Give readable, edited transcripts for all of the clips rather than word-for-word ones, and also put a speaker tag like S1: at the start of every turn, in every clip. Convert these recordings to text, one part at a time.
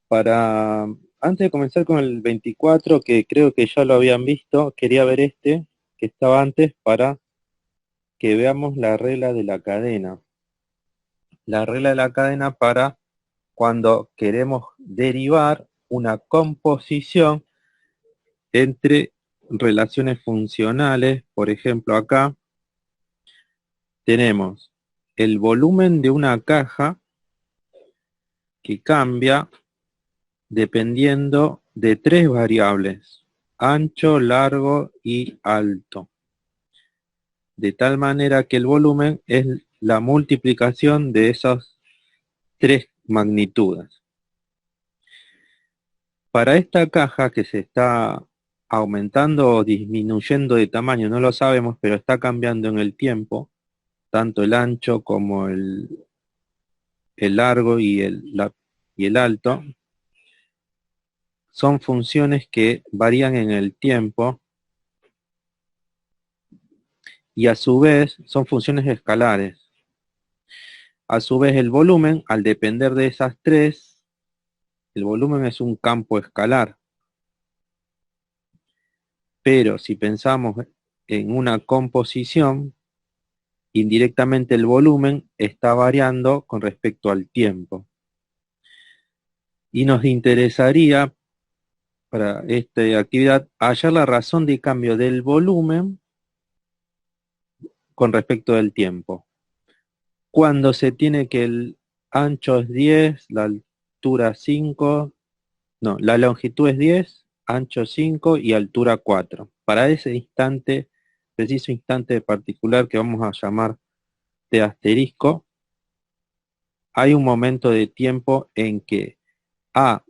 S1: Antes de comenzar con el 24, que creo que ya lo habían visto, quería ver este, que estaba antes, para que veamos la regla de la cadena. La regla de la cadena para cuando queremos derivar una composición entre relaciones funcionales. Por ejemplo, acá tenemos el volumen de una caja que cambia dependiendo de tres variables: ancho, largo y alto. De tal manera que el volumen es la multiplicación de esas tres magnitudes. Para esta caja que se está aumentando o disminuyendo de tamaño, no lo sabemos, pero está cambiando en el tiempo, tanto el ancho como el largo y el alto, son funciones que varían en el tiempo y a su vez son funciones escalares. A su vez el volumen, al depender de esas tres, el volumen es un campo escalar. Pero si pensamos en una composición, indirectamente el volumen está variando con respecto al tiempo. Y nos interesaría para esta actividad hallar la razón de cambio del volumen con respecto del tiempo. Cuando se tiene que el ancho es 10, la altura 5, no, la longitud es 10, ancho 5 y altura 4. Para ese instante, preciso instante particular que vamos a llamar de asterisco, hay un momento de tiempo en que A,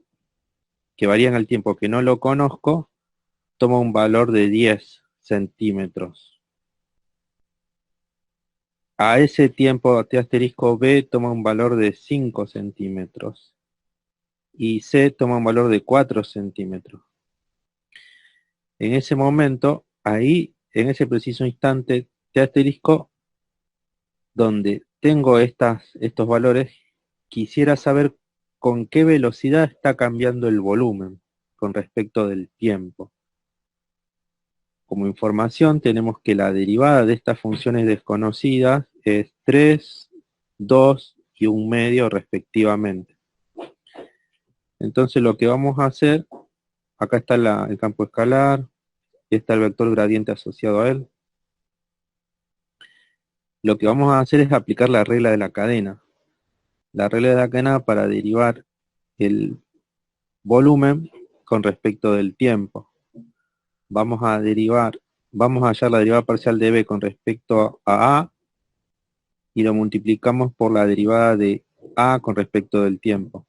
S1: que varía en el tiempo que no lo conozco, toma un valor de 10 centímetros. A ese tiempo T asterisco B toma un valor de 5 centímetros. Y C toma un valor de 4 centímetros. En ese momento, ahí, en ese preciso instante, T asterisco, donde tengo estos valores, quisiera saber con qué velocidad está cambiando el volumen con respecto del tiempo. Como información tenemos que la derivada de estas funciones desconocidas es 3, 2 y 1/2 respectivamente. Entonces lo que vamos a hacer, acá está el campo escalar, está el vector gradiente asociado a él. Lo que vamos a hacer es aplicar la regla de la cadena. La regla de la cadena para derivar el volumen con respecto del tiempo. Vamos a hallar la derivada parcial de b con respecto a a y lo multiplicamos por la derivada de a con respecto del tiempo.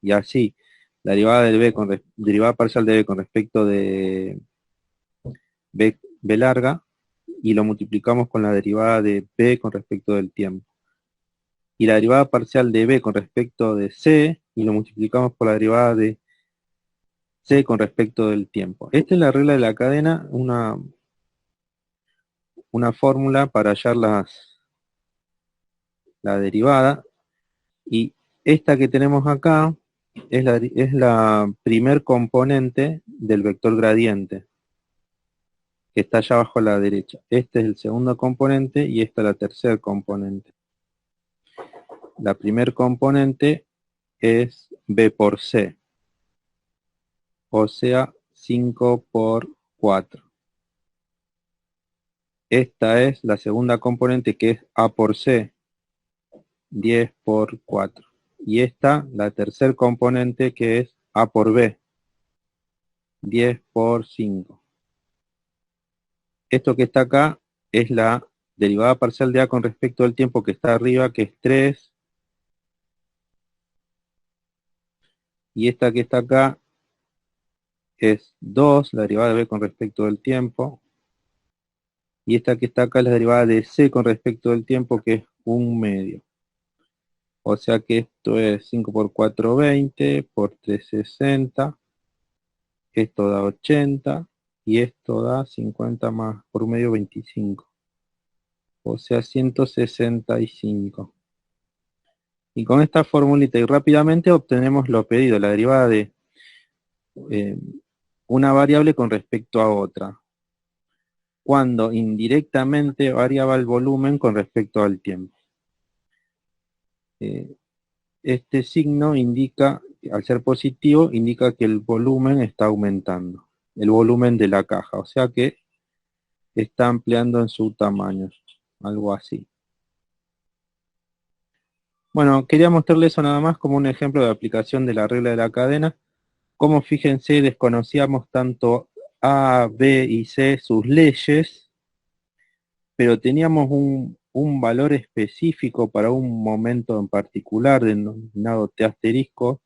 S1: Y así, la derivada del b derivada parcial de b con respecto de b larga, y lo multiplicamos con la derivada de b con respecto del tiempo. Y la derivada parcial de b con respecto de c, y lo multiplicamos por la derivada de c con respecto del tiempo. Esta es la regla de la cadena, una fórmula para hallar la derivada. Y esta que tenemos acá es la primer componente del vector gradiente, que está allá abajo a la derecha. Este es el segundo componente y esta es la tercera componente. La primer componente es b por c, o sea, 5 por 4. Esta es la segunda componente, que es a por c, 10 por 4. Y esta, la tercer componente, que es a por b, 10 por 5. Esto que está acá es la derivada parcial de a con respecto al tiempo que está arriba, que es 3. Y esta que está acá es 2, la derivada de b con respecto del tiempo. Y esta que está acá es la derivada de c con respecto del tiempo, que es 1/2. O sea que esto es 5 por 4, 20, por 3, 60. Esto da 80. Y esto da 50 más por 1/2, 25. O sea, 165. Y con esta formulita y rápidamente obtenemos lo pedido, la derivada de una variable con respecto a otra, cuando indirectamente variaba el volumen con respecto al tiempo. Este signo indica, al ser positivo, indica que el volumen está aumentando, el volumen de la caja, o sea que está ampliando en su tamaño, algo así. Bueno, quería mostrarles eso nada más como un ejemplo de aplicación de la regla de la cadena. Como fíjense, desconocíamos tanto A, B y C sus leyes, pero teníamos un valor específico para un momento en particular, denominado T asterisco.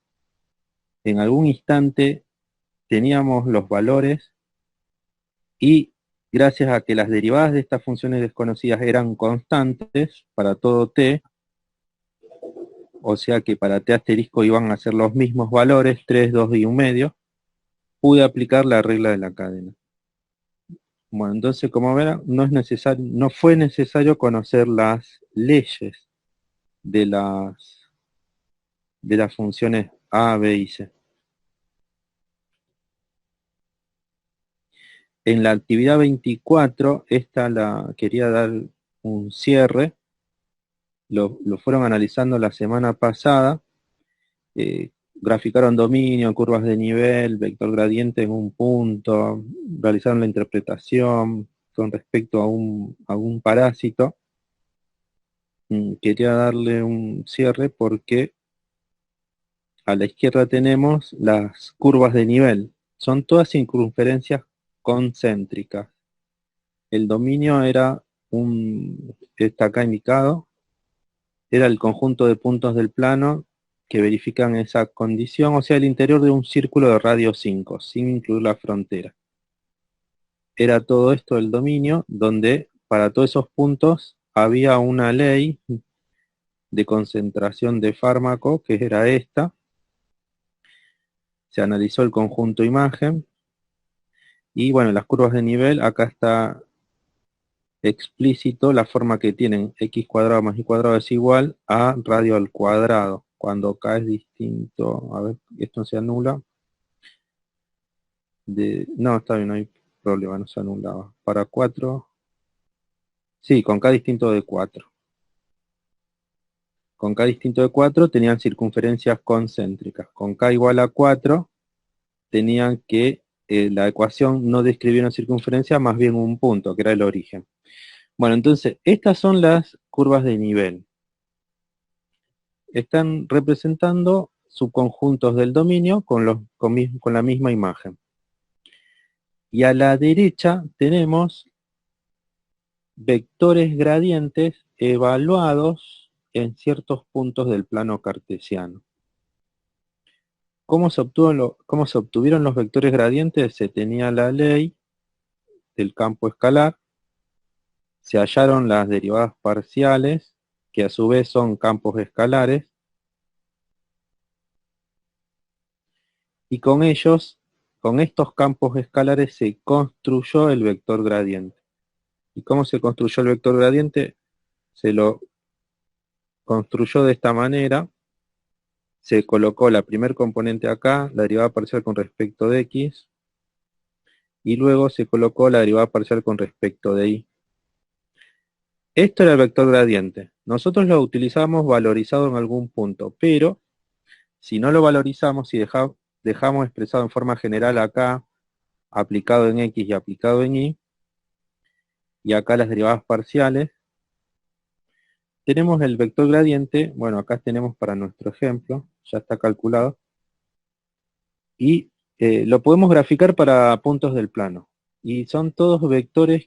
S1: En algún instante teníamos los valores y gracias a que las derivadas de estas funciones desconocidas eran constantes para todo T, o sea que para T asterisco iban a ser los mismos valores, 3, 2 y 1/2, pude aplicar la regla de la cadena. Bueno, entonces como verán, no fue necesario conocer las leyes de las funciones A, B y C. En la actividad 24, esta la quería dar un cierre, lo fueron analizando la semana pasada, graficaron dominio, curvas de nivel, vector gradiente en un punto, realizaron la interpretación con respecto a un parásito. Quería darle un cierre porque a la izquierda tenemos las curvas de nivel. Son todas circunferencias concéntricas. El dominio está acá indicado, era el conjunto de puntos del plano que verifican esa condición, o sea, el interior de un círculo de radio 5, sin incluir la frontera. Era todo esto el dominio, donde para todos esos puntos había una ley de concentración de fármaco, que era esta. Se analizó el conjunto imagen, y bueno, las curvas de nivel, acá está explícito la forma que tienen: x cuadrado más y cuadrado es igual a radio al cuadrado. Cuando k es distinto, a ver, esto se anula. No, está bien, no hay problema, no se anulaba. Para 4, sí, con k distinto de 4. Con k distinto de 4 tenían circunferencias concéntricas. Con k igual a 4 tenían que la ecuación no describía una circunferencia, más bien un punto, que era el origen. Bueno, entonces, estas son las curvas de nivel. Están representando subconjuntos del dominio con la misma imagen. Y a la derecha tenemos vectores gradientes evaluados en ciertos puntos del plano cartesiano. ¿Cómo se obtuvieron los vectores gradientes? Se tenía la ley del campo escalar, se hallaron las derivadas parciales, que a su vez son campos escalares, y con estos campos escalares se construyó el vector gradiente. ¿Y cómo se construyó el vector gradiente? Se lo construyó de esta manera. Se colocó la primer componente acá, la derivada parcial con respecto de x, y luego se colocó la derivada parcial con respecto de y. Esto era el vector gradiente. Nosotros lo utilizamos valorizado en algún punto, pero si no lo valorizamos y dejamos expresado en forma general acá, aplicado en x y aplicado en y acá las derivadas parciales, tenemos el vector gradiente. Bueno, acá tenemos para nuestro ejemplo, ya está calculado, y lo podemos graficar para puntos del plano, y son todos vectores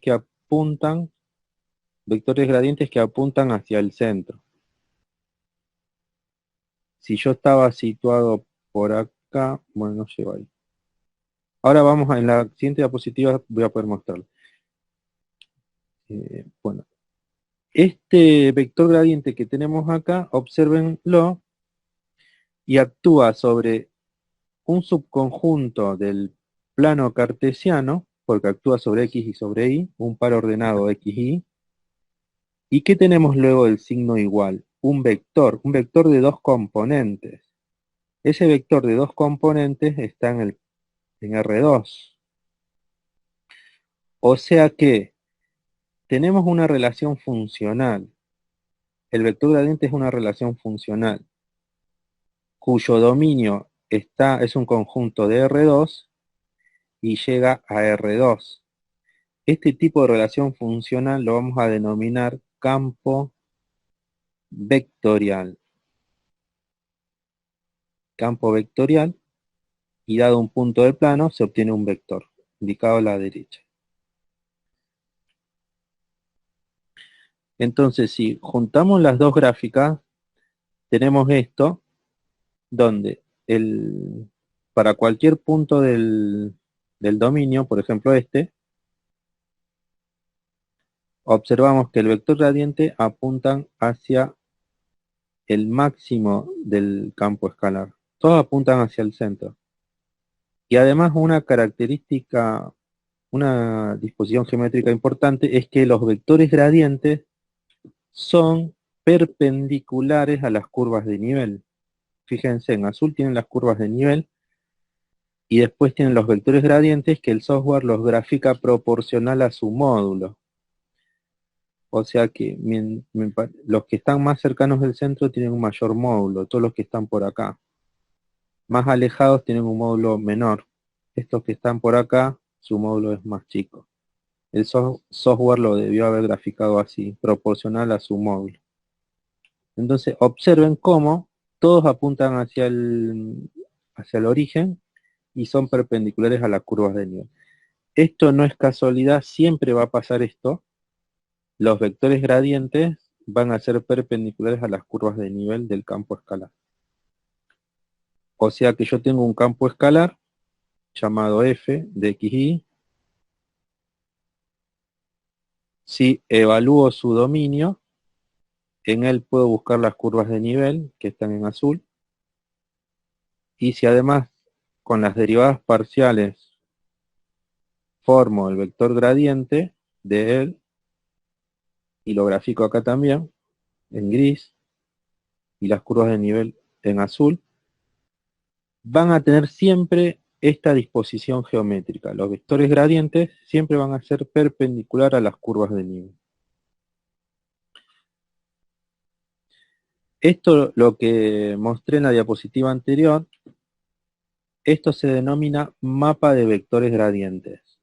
S1: gradientes que apuntan hacia el centro. Si yo estaba situado por acá, bueno, no llego ahí. Ahora en la siguiente diapositiva voy a poder mostrarlo. Bueno, este vector gradiente que tenemos acá, obsérvenlo, y actúa sobre un subconjunto del plano cartesiano, porque actúa sobre x y sobre y, un par ordenado x y. ¿Y qué tenemos luego del signo igual? un vector de dos componentes. Ese vector de dos componentes está en R2. O sea que tenemos una relación funcional. El vector gradiente es una relación funcional, cuyo dominio es un conjunto de R2 y llega a R2. Este tipo de relación funcional lo vamos a denominar campo vectorial. Campo vectorial, y dado un punto del plano se obtiene un vector, indicado a la derecha. Entonces, si juntamos las dos gráficas, tenemos esto, donde para cualquier punto del dominio, por ejemplo observamos que el vector gradiente apuntan hacia el máximo del campo escalar. Todos apuntan hacia el centro. Y además una característica, una disposición geométrica importante es que los vectores gradientes son perpendiculares a las curvas de nivel. Fíjense, en azul tienen las curvas de nivel y después tienen los vectores gradientes que el software los grafica proporcional a su módulo. O sea que los que están más cercanos del centro tienen un mayor módulo, todos los que están por acá. Más alejados tienen un módulo menor. Estos que están por acá, su módulo es más chico. El software lo debió haber graficado así, proporcional a su módulo. Entonces, observen cómo todos apuntan hacia el origen y son perpendiculares a las curvas de nivel. Esto no es casualidad, siempre va a pasar esto. Los vectores gradientes van a ser perpendiculares a las curvas de nivel del campo escalar. O sea que yo tengo un campo escalar llamado f de xy. Si evalúo su dominio, en él puedo buscar las curvas de nivel que están en azul. Y si además con las derivadas parciales formo el vector gradiente de él, y lo grafico acá también, en gris, y las curvas de nivel en azul, van a tener siempre esta disposición geométrica. Los vectores gradientes siempre van a ser perpendicular a las curvas de nivel. Esto, lo que mostré en la diapositiva anterior, esto se denomina mapa de vectores gradientes,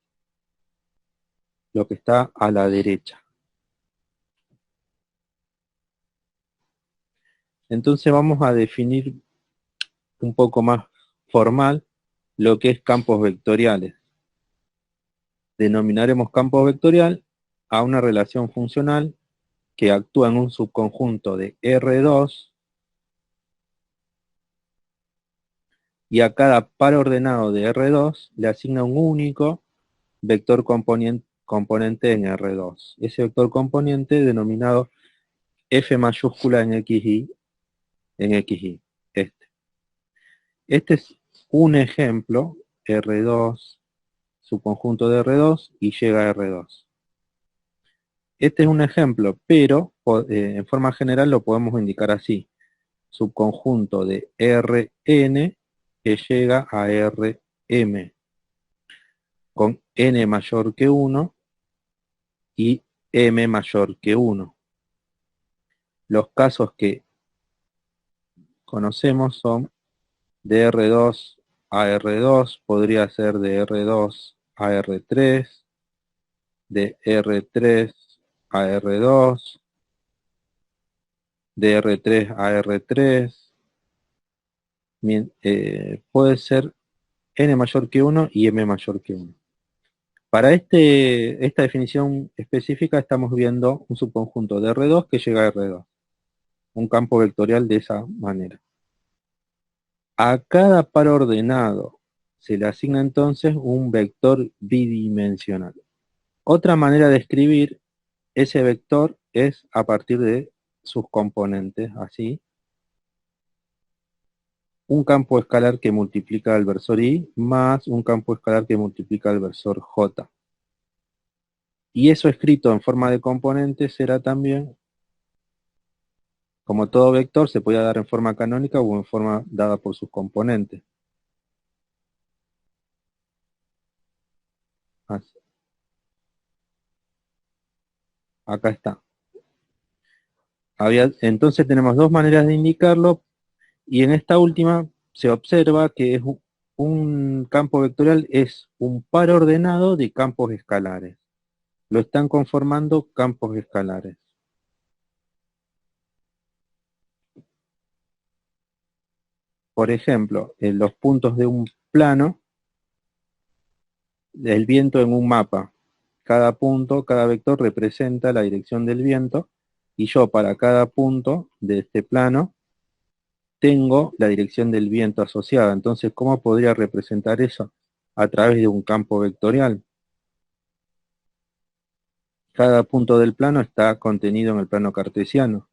S1: lo que está a la derecha. Entonces vamos a definir un poco más formal lo que es campos vectoriales. Denominaremos campo vectorial a una relación funcional que actúa en un subconjunto de R2 y a cada par ordenado de R2 le asigna un único vector componente en R2. Ese vector componente denominado F mayúscula en XY, Este es un ejemplo, R2, subconjunto de R2 y llega a R2. Este es un ejemplo, pero en forma general lo podemos indicar así. Subconjunto de Rn que llega a Rm, con n mayor que 1 y m mayor que 1. Los casos que conocemos son de R2 a R2, podría ser de R2 a R3, de R3 a R2, de R3 a R3, puede ser n mayor que 1 y m mayor que 1. Para esta definición específica estamos viendo un subconjunto de R2 que llega a R2. Un campo vectorial de esa manera. A cada par ordenado se le asigna entonces un vector bidimensional. Otra manera de escribir ese vector es a partir de sus componentes, así. Un campo escalar que multiplica al versor y más un campo escalar que multiplica al versor j. Y eso escrito en forma de componente será también Como todo vector, se podía dar en forma canónica o en forma dada por sus componentes. Así. Acá está. Entonces tenemos dos maneras de indicarlo, y en esta última se observa que es un campo vectorial es un par ordenado de campos escalares. Lo están conformando campos escalares. Por ejemplo, en los puntos de un plano, el viento en un mapa. Cada punto, cada vector representa la dirección del viento, y yo para cada punto de este plano tengo la dirección del viento asociada. Entonces, ¿cómo podría representar eso? A través de un campo vectorial. Cada punto del plano está contenido en el plano cartesiano,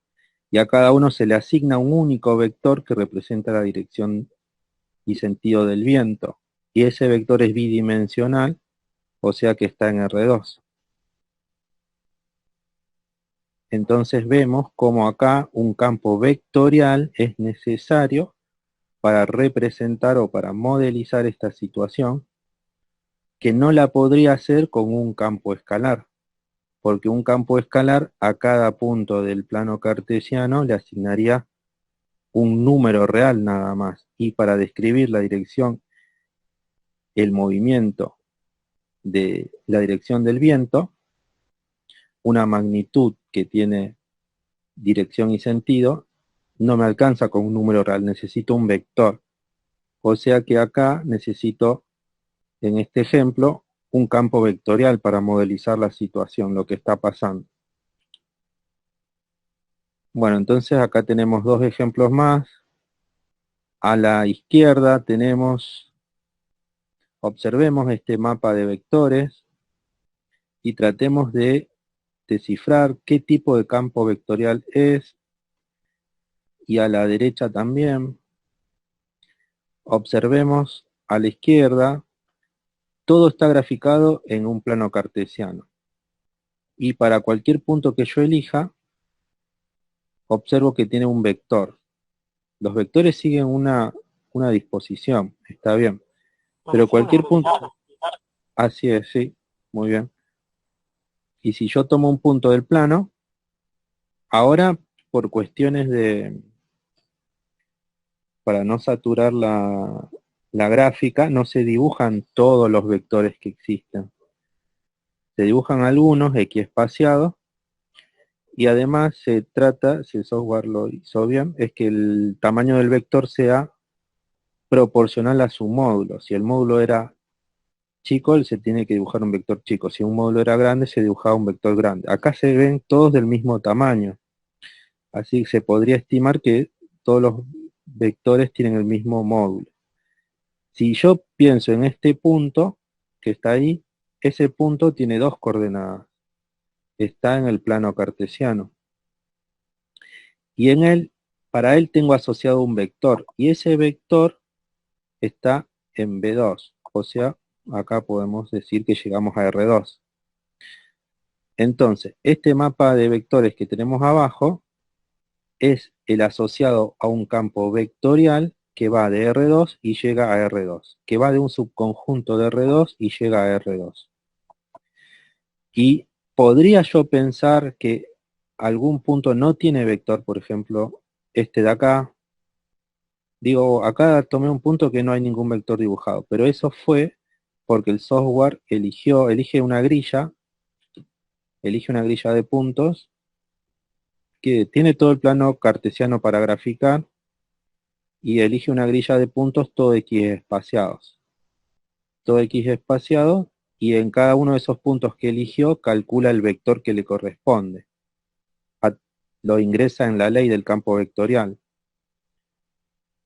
S1: y a cada uno se le asigna un único vector que representa la dirección y sentido del viento. Y ese vector es bidimensional, o sea que está en R2. Entonces vemos como acá un campo vectorial es necesario para representar o para modelizar esta situación, que no la podría hacer con un campo escalar, porque un campo escalar a cada punto del plano cartesiano le asignaría un número real nada más, y para describir la dirección, el movimiento de la dirección del viento, una magnitud que tiene dirección y sentido, no me alcanza con un número real, necesito un vector. O sea que acá necesito, en este ejemplo, un campo vectorial para modelizar la situación, lo que está pasando. Bueno, entonces acá tenemos dos ejemplos más. A la izquierda tenemos, observemos este mapa de vectores y tratemos de descifrar qué tipo de campo vectorial es, y a la derecha también. Observemos a la izquierda, todo está graficado en un plano cartesiano. Y para cualquier punto que yo elija, observo que tiene un vector. Los vectores siguen una disposición, está bien. Pero cualquier punto, así es, sí, muy bien. Y si yo tomo un punto del plano, ahora por cuestiones para no saturar la gráfica, no se dibujan todos los vectores que existen. Se dibujan algunos equiespaciados, y además se trata, si el software lo hizo bien, es que el tamaño del vector sea proporcional a su módulo. Si el módulo era chico, se tiene que dibujar un vector chico. Si un módulo era grande, se dibujaba un vector grande. Acá se ven todos del mismo tamaño. Así que se podría estimar que todos los vectores tienen el mismo módulo. Si yo pienso en este punto que está ahí, ese punto tiene dos coordenadas. Está en el plano cartesiano. Y para él tengo asociado un vector. Y ese vector está en B2. O sea, acá podemos decir que llegamos a R2. Entonces, este mapa de vectores que tenemos abajo es el asociado a un campo vectorial que va de R2 y llega a R2, que va de un subconjunto de R2 y llega a R2. Y podría yo pensar que algún punto no tiene vector, por ejemplo, este de acá. Digo, acá tomé un punto que no hay ningún vector dibujado, pero eso fue porque el software elige una grilla de puntos que tiene todo el plano cartesiano para graficar, y elige una grilla de puntos todo X espaciados. Todo X espaciado, y en cada uno de esos puntos que eligió calcula el vector que le corresponde. Lo ingresa en la ley del campo vectorial.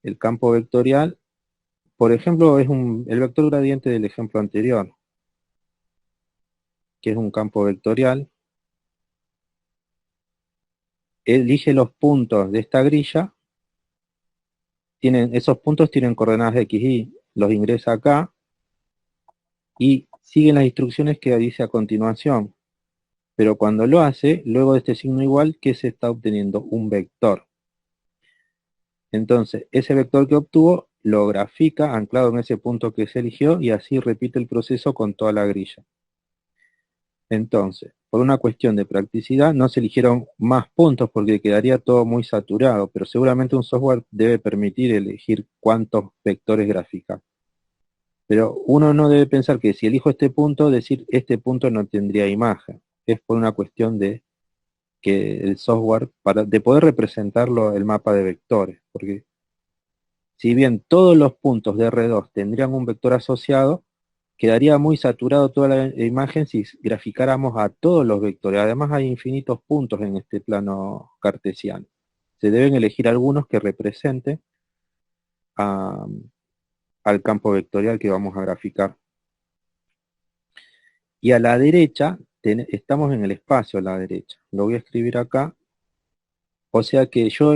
S1: El campo vectorial, por ejemplo, es el vector gradiente del ejemplo anterior, que es un campo vectorial. Elige los puntos de esta grilla, esos puntos tienen coordenadas X, Y, los ingresa acá, y siguen las instrucciones que dice a continuación. Pero cuando lo hace, luego de este signo igual, ¿qué se está obteniendo? Un vector. Entonces, ese vector que obtuvo lo grafica anclado en ese punto que se eligió y así repite el proceso con toda la grilla. Entonces, por una cuestión de practicidad, no se eligieron más puntos porque quedaría todo muy saturado, pero seguramente un software debe permitir elegir cuántos vectores graficar. Pero uno no debe pensar que si elijo este punto, decir este punto no tendría imagen. Es por una cuestión de que el software, de poder representarlo el mapa de vectores, porque si bien todos los puntos de R2 tendrían un vector asociado, quedaría muy saturado toda la imagen si graficáramos a todos los vectores. Además hay infinitos puntos en este plano cartesiano. Se deben elegir algunos que representen al campo vectorial que vamos a graficar. Y a la derecha, estamos en el espacio a la derecha. Lo voy a escribir acá. O sea que yo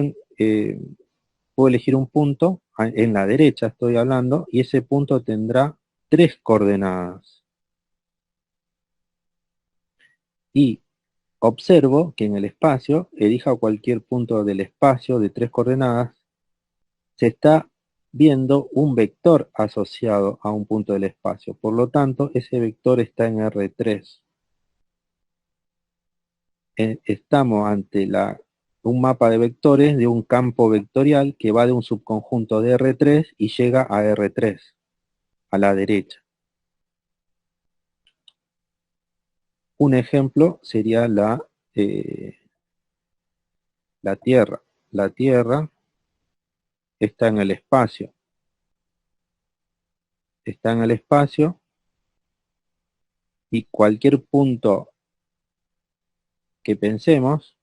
S1: puedo elegir un punto, en la derecha estoy hablando, y ese punto tendrá 3 coordenadas. Y observo que en el espacio, elija cualquier punto del espacio de 3 coordenadas, se está viendo un vector asociado a un punto del espacio. Por lo tanto, ese vector está en R3. Estamos ante un mapa de vectores de un campo vectorial que va de un subconjunto de R3 y llega a R3, a la derecha. Un ejemplo sería la Tierra. La Tierra está en el espacio. Está en el espacio y cualquier punto que pensemos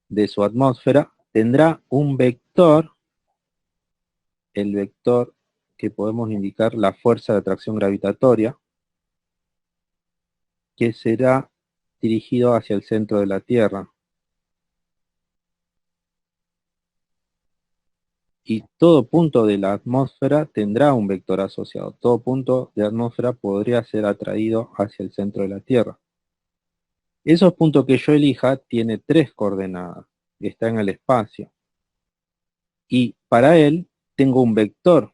S1: de su atmósfera tendrá un vector, el vector que podemos indicar la fuerza de atracción gravitatoria, que será dirigido hacia el centro de la Tierra. Y todo punto de la atmósfera tendrá un vector asociado. Todo punto de atmósfera podría ser atraído hacia el centro de la Tierra. Esos puntos que yo elija tiene 3 coordenadas. Está en el espacio. Y para él tengo un vector.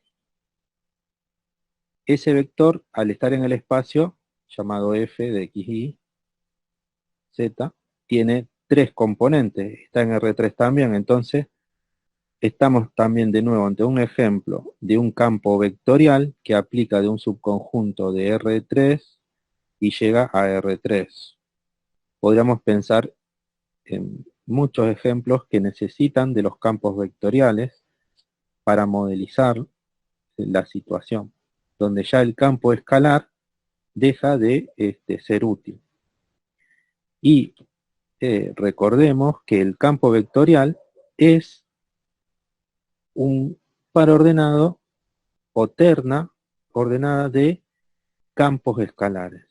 S1: Ese vector, al estar en el espacio, llamado f de x, y z, tiene 3 componentes. Está en R3 también. Entonces, estamos también de nuevo ante un ejemplo de un campo vectorial que aplica de un subconjunto de R3 y llega a R3. Podríamos pensar en muchos ejemplos que necesitan de los campos vectoriales para modelizar la situación, donde ya el campo escalar deja de ser útil. Y recordemos que el campo vectorial es un par ordenado o terna ordenada de campos escalares.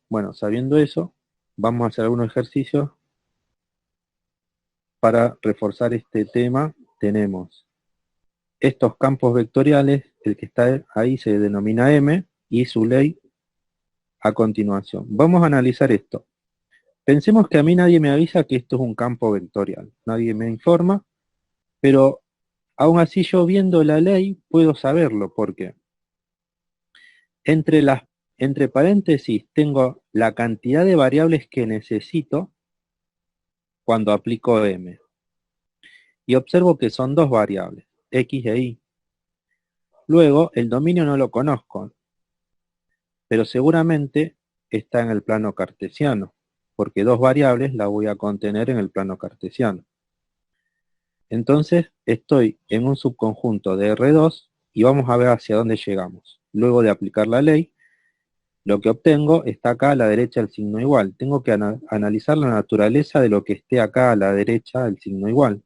S1: Bueno, sabiendo eso, vamos a hacer algunos ejercicios para reforzar este tema. Tenemos estos campos vectoriales, el que está ahí se denomina M y su ley a continuación. Vamos a analizar esto. Pensemos que a mí nadie me avisa que esto es un campo vectorial. Nadie me informa, pero aún así yo viendo la ley puedo saberlo. ¿Por qué? Entre paréntesis tengo la cantidad de variables que necesito cuando aplico M. Y observo que son 2 variables, X e Y. Luego, el dominio no lo conozco, pero seguramente está en el plano cartesiano, porque 2 variables las voy a contener en el plano cartesiano. Entonces, estoy en un subconjunto de R2 y vamos a ver hacia dónde llegamos. Luego de aplicar la ley, lo que obtengo está acá a la derecha el signo igual. Tengo que analizar la naturaleza de lo que esté acá a la derecha el signo igual.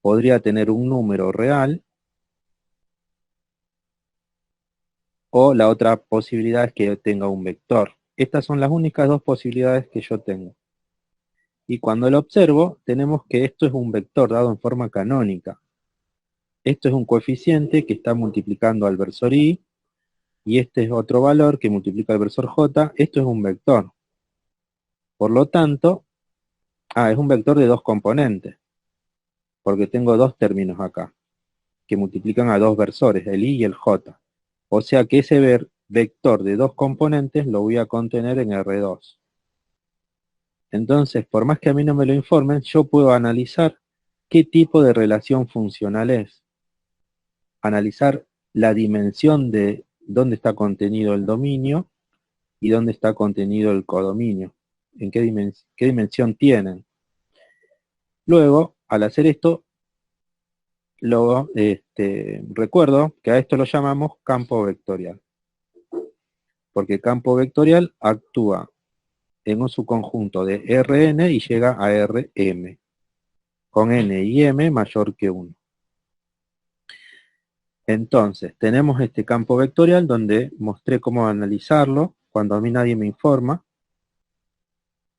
S1: Podría tener un número real, o la otra posibilidad es que tenga un vector. Estas son las únicas 2 posibilidades que yo tengo. Y cuando lo observo, tenemos que esto es un vector dado en forma canónica. Esto es un coeficiente que está multiplicando al versor y este es otro valor que multiplica al versor j. Esto es un vector. Por lo tanto, es un vector de dos componentes, porque tengo dos términos acá, que multiplican a dos versores, el i y el j. O sea que ese vector de dos componentes lo voy a contener en R2. Entonces, por más que a mí no me lo informen, yo puedo analizar qué tipo de relación funcional es. Analizar la dimensión de dónde está contenido el dominio y dónde está contenido el codominio. En qué dimensión tienen. Luego, al hacer esto, luego recuerdo que a esto lo llamamos campo vectorial. Porque campo vectorial actúa en un subconjunto de Rn y llega a Rm, con n y m mayor que 1. Entonces, tenemos este campo vectorial donde mostré cómo analizarlo cuando a mí nadie me informa,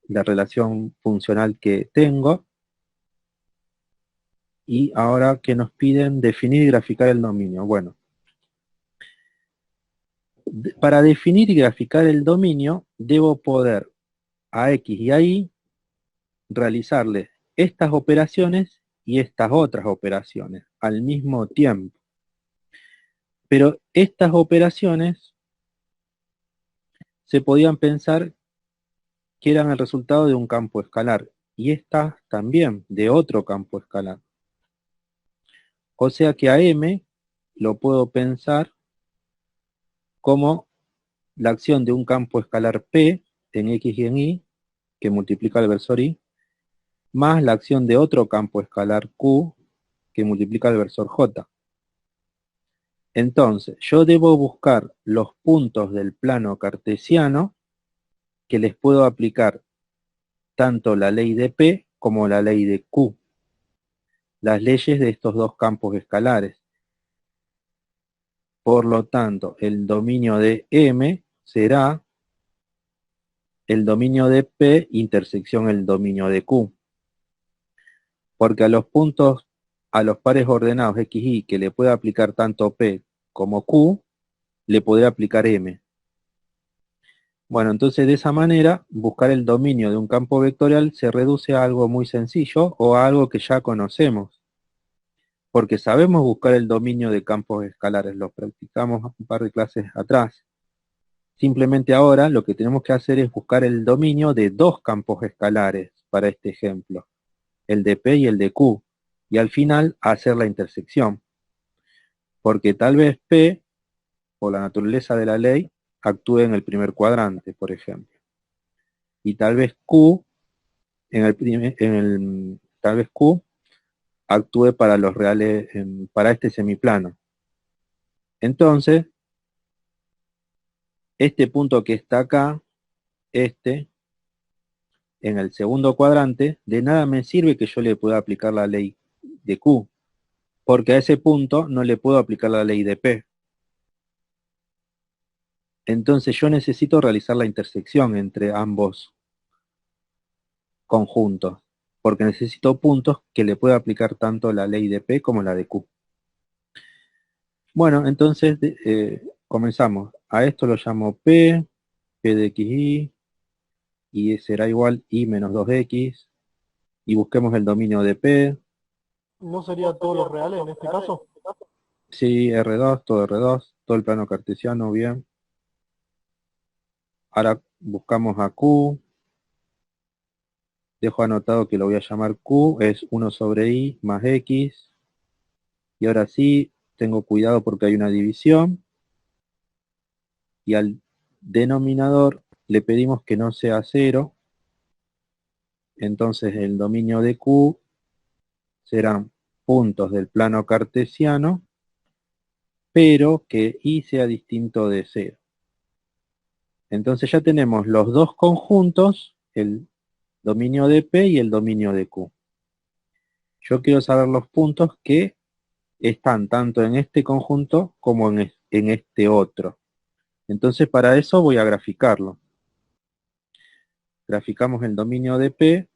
S1: la relación funcional que tengo, y ahora que nos piden definir y graficar el dominio. Bueno, para definir y graficar el dominio, debo poder a X y a Y realizarle estas operaciones y estas otras operaciones al mismo tiempo. Pero estas operaciones se podían pensar que eran el resultado de un campo escalar, y estas también de otro campo escalar. O sea que a M lo puedo pensar como la acción de un campo escalar P en X y en Y, que multiplica el versor Y, más la acción de otro campo escalar Q, que multiplica el versor J. Entonces, yo debo buscar los puntos del plano cartesiano que les puedo aplicar tanto la ley de P como la ley de Q, las leyes de estos dos campos escalares. Por lo tanto, el dominio de M será el dominio de P intersección el dominio de Q. Porque a los puntos, a los pares ordenados X, Y, que le puede aplicar tanto P como Q, le podré aplicar M. Bueno, entonces de esa manera, buscar el dominio de un campo vectorial se reduce a algo muy sencillo o a algo que ya conocemos. Porque sabemos buscar el dominio de campos escalares, lo practicamos un par de clases atrás. Simplemente ahora lo que tenemos que hacer es buscar el dominio de dos campos escalares para este ejemplo, el de P y el de Q, y al final hacer la intersección. Porque tal vez P, por la naturaleza de la ley, actúe en el primer cuadrante, por ejemplo. Y tal vez Q, tal vez Q actúe para los reales, para este semiplano. Entonces, este punto que está acá, en el segundo cuadrante, de nada me sirve que yo le pueda aplicar la ley de Q, porque a ese punto no le puedo aplicar la ley de P. Entonces yo necesito realizar la intersección entre ambos conjuntos, porque necesito puntos que le pueda aplicar tanto la ley de P como la de Q. Bueno, entonces comenzamos. A esto lo llamo P, P de XY, y será igual Y menos 2X, y busquemos el dominio de P.
S2: ¿No sería todos los reales en este caso?
S1: Sí, R2, todo el plano cartesiano, bien. Ahora buscamos a Q. Dejo anotado que lo voy a llamar Q, es 1 sobre Y más X. Y ahora sí, tengo cuidado porque hay una división. Y al denominador le pedimos que no sea 0. Entonces el dominio de Q serán puntos del plano cartesiano, pero que Y sea distinto de 0. Entonces ya tenemos los dos conjuntos, el dominio de P y el dominio de Q. Yo quiero saber los puntos que están tanto en este conjunto como en este otro. Entonces para eso voy a graficarlo. Graficamos el dominio de P.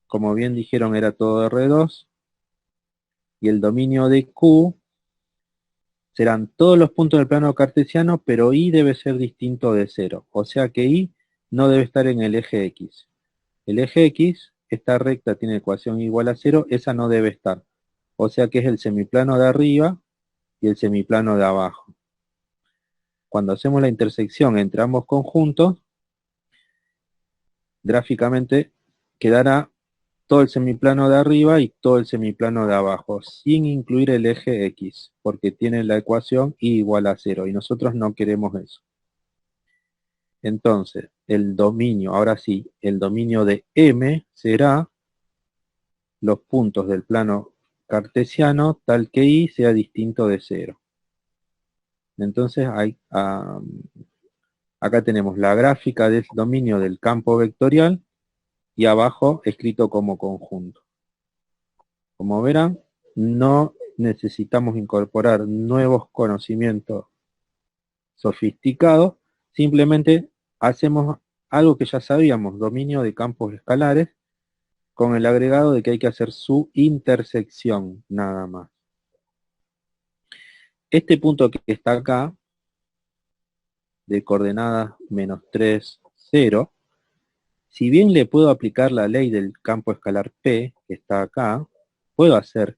S1: Como bien dijeron, era todo R2. Y el dominio de Q serán todos los puntos del plano cartesiano, pero Y debe ser distinto de 0. O sea que Y no debe estar en el eje X. el eje X, esta recta tiene ecuación igual a 0, esa no debe estar. O sea que es el semiplano de arriba y el semiplano de abajo. Cuando hacemos la intersección entre ambos conjuntos, gráficamente quedará todo el semiplano de arriba y todo el semiplano de abajo, sin incluir el eje X, porque tiene la ecuación y igual a 0, y nosotros no queremos eso. Entonces, el dominio, ahora sí, el dominio de M será los puntos del plano cartesiano tal que I sea distinto de 0. Entonces, acá tenemos la gráfica del dominio del campo vectorial y abajo escrito como conjunto. Como verán, no necesitamos incorporar nuevos conocimientos sofisticados, simplemente hacemos algo que ya sabíamos, dominio de campos escalares, con el agregado de que hay que hacer su intersección, nada más. Este punto que está acá, de coordenadas -3, 0, si bien le puedo aplicar la ley del campo escalar P, que está acá, puedo hacer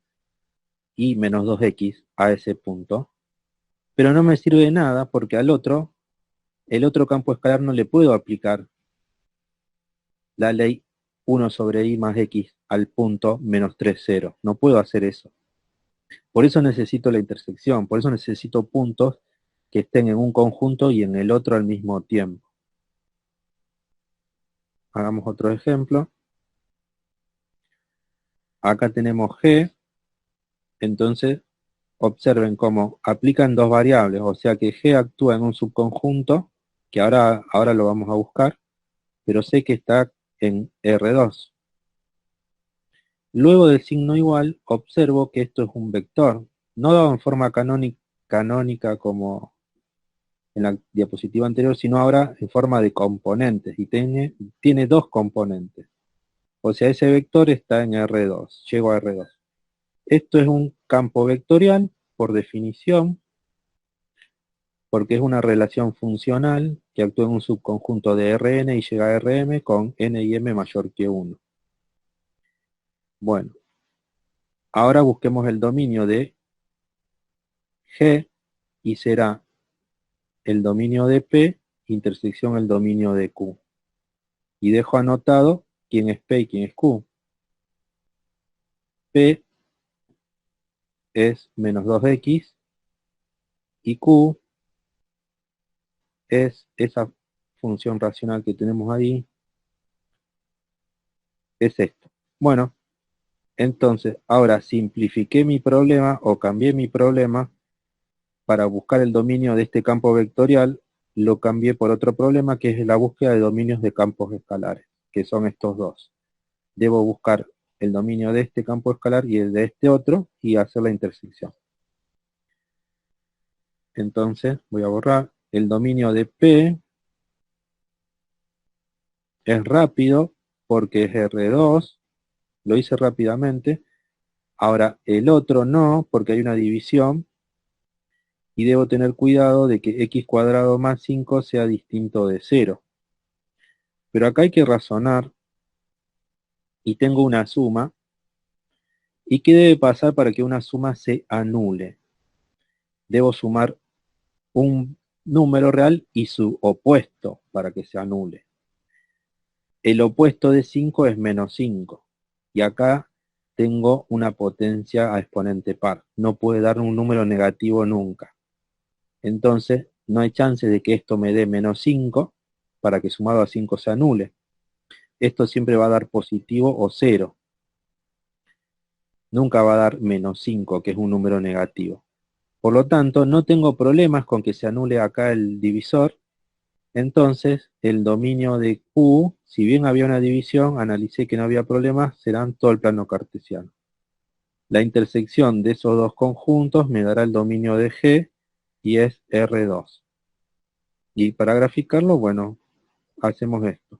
S1: I menos 2x a ese punto, pero no me sirve de nada porque el otro campo escalar no le puedo aplicar la ley 1 sobre I más x al punto -3, 0. No puedo hacer eso. Por eso necesito la intersección, por eso necesito puntos que estén en un conjunto y en el otro al mismo tiempo. Hagamos otro ejemplo. Acá tenemos G, entonces observen cómo aplican dos variables, o sea que G actúa en un subconjunto, que ahora lo vamos a buscar, pero sé que está en R2. Luego del signo igual, observo que esto es un vector, no dado en forma canónica como en la diapositiva anterior, sino ahora en forma de componentes, y tiene dos componentes. O sea, ese vector está en R2, llego a R2. Esto es un campo vectorial, por definición, porque es una relación funcional que actúa en un subconjunto de Rn y llega a Rm con n y m mayor que 1. Bueno, ahora busquemos el dominio de G y será el dominio de P intersección el dominio de Q. Y dejo anotado quién es P y quién es Q. P es menos 2x y Q es esa función racional que tenemos ahí, es esto. Bueno, entonces ahora simplifiqué mi problema o cambié mi problema para buscar el dominio de este campo vectorial, lo cambié por otro problema que es la búsqueda de dominios de campos escalares, que son estos dos. Debo buscar el dominio de este campo escalar y el de este otro y hacer la intersección. Entonces voy a borrar el dominio de P, es rápido porque es R2, lo hice rápidamente. Ahora el otro no, porque hay una división y debo tener cuidado de que x cuadrado más 5 sea distinto de 0. Pero acá hay que razonar y tengo una suma. ¿Y qué debe pasar para que una suma se anule? Debo sumar un número real y su opuesto para que se anule. El opuesto de 5 es menos 5. Y acá tengo una potencia a exponente par. No puede dar un número negativo nunca. Entonces, no hay chance de que esto me dé menos 5 para que sumado a 5 se anule. Esto siempre va a dar positivo o 0. Nunca va a dar menos 5, que es un número negativo. Por lo tanto, no tengo problemas con que se anule acá el divisor. Entonces, el dominio de Q, si bien había una división, analicé que no había problemas, serán todo el plano cartesiano. La intersección de esos dos conjuntos me dará el dominio de G y es R2. Y para graficarlo, bueno, hacemos esto.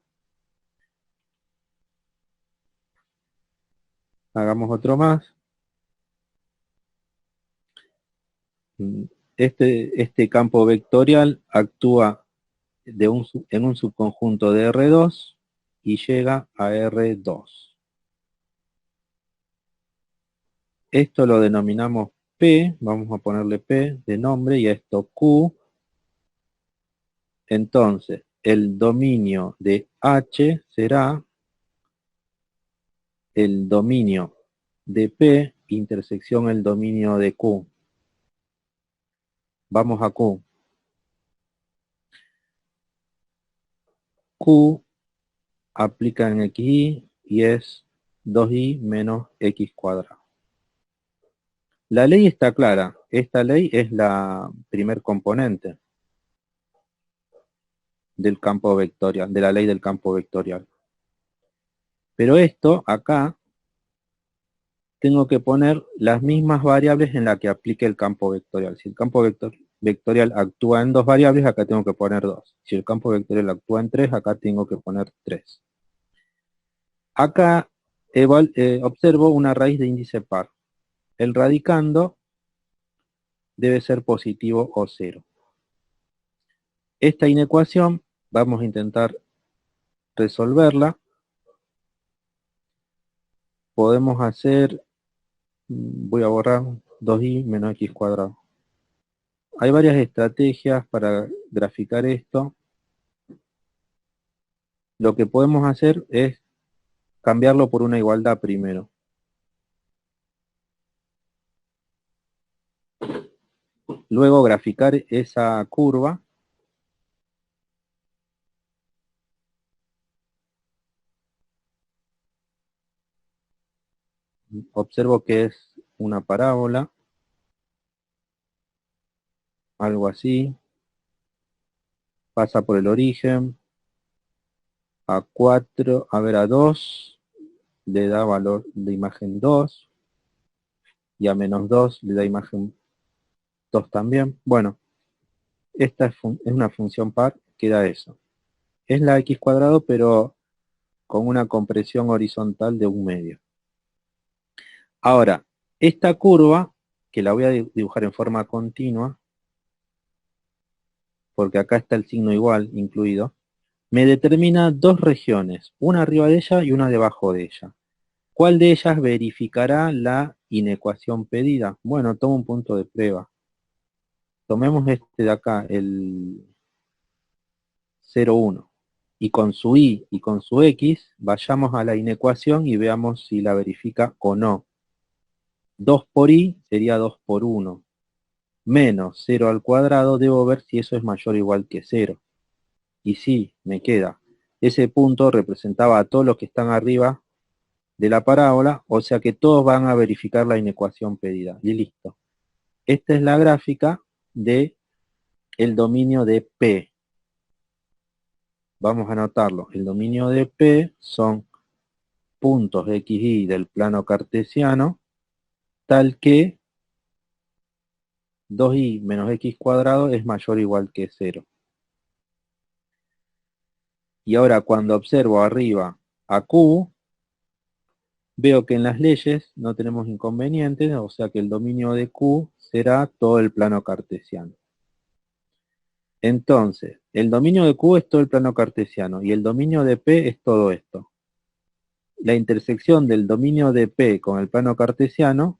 S1: Hagamos otro más. Este campo vectorial actúa en un subconjunto de R2 y llega a R2. Esto lo denominamos P, vamos a ponerle P de nombre y a esto Q. Entonces, el dominio de H será el dominio de P intersección el dominio de Q. Vamos a Q. Q aplica en xy y es 2y menos x cuadrado. La ley está clara. Esta ley es la primer componente del campo vectorial, de la ley del campo vectorial. Pero esto acá tengo que poner las mismas variables en las que aplique el campo vectorial. Si el campo vectorial actúa en 2 variables, acá tengo que poner 2. Si el campo vectorial actúa en 3, acá tengo que poner 3. Acá observo una raíz de índice par. El radicando debe ser positivo o 0. Esta inecuación vamos a intentar resolverla. Podemos hacer, voy a borrar 2y menos x cuadrado. Hay varias estrategias para graficar esto. Lo que podemos hacer es cambiarlo por una igualdad primero. Luego graficar esa curva. Observo que es una parábola. Algo así. Pasa por el origen. A 4, a 2 le da valor de imagen 2. Y a menos 2 le da imagen 2 también. Bueno, esta es una función par que da eso. Es la x cuadrado, pero con una compresión horizontal de 1/2. Ahora, esta curva, que la voy a dibujar en forma continua, porque acá está el signo igual incluido, me determina 2 regiones, una arriba de ella y una debajo de ella. ¿Cuál de ellas verificará la inecuación pedida? Bueno, tomo un punto de prueba. Tomemos este de acá, el 0,1. Y con su y y con su x, vayamos a la inecuación y veamos si la verifica o no. 2 por y sería 2 por 1. Menos 0 al cuadrado, debo ver si eso es mayor o igual que 0. Y sí, me queda. Ese punto representaba a todos los que están arriba de la parábola, o sea que todos van a verificar la inecuación pedida. Y listo. Esta es la gráfica de el dominio de P. Vamos a anotarlo. El dominio de P son puntos x, y del plano cartesiano, tal que 2y menos x cuadrado es mayor o igual que 0. Y ahora cuando observo arriba a Q, veo que en las leyes no tenemos inconvenientes, o sea que el dominio de Q será todo el plano cartesiano. Entonces, el dominio de Q es todo el plano cartesiano y el dominio de P es todo esto. La intersección del dominio de P con el plano cartesiano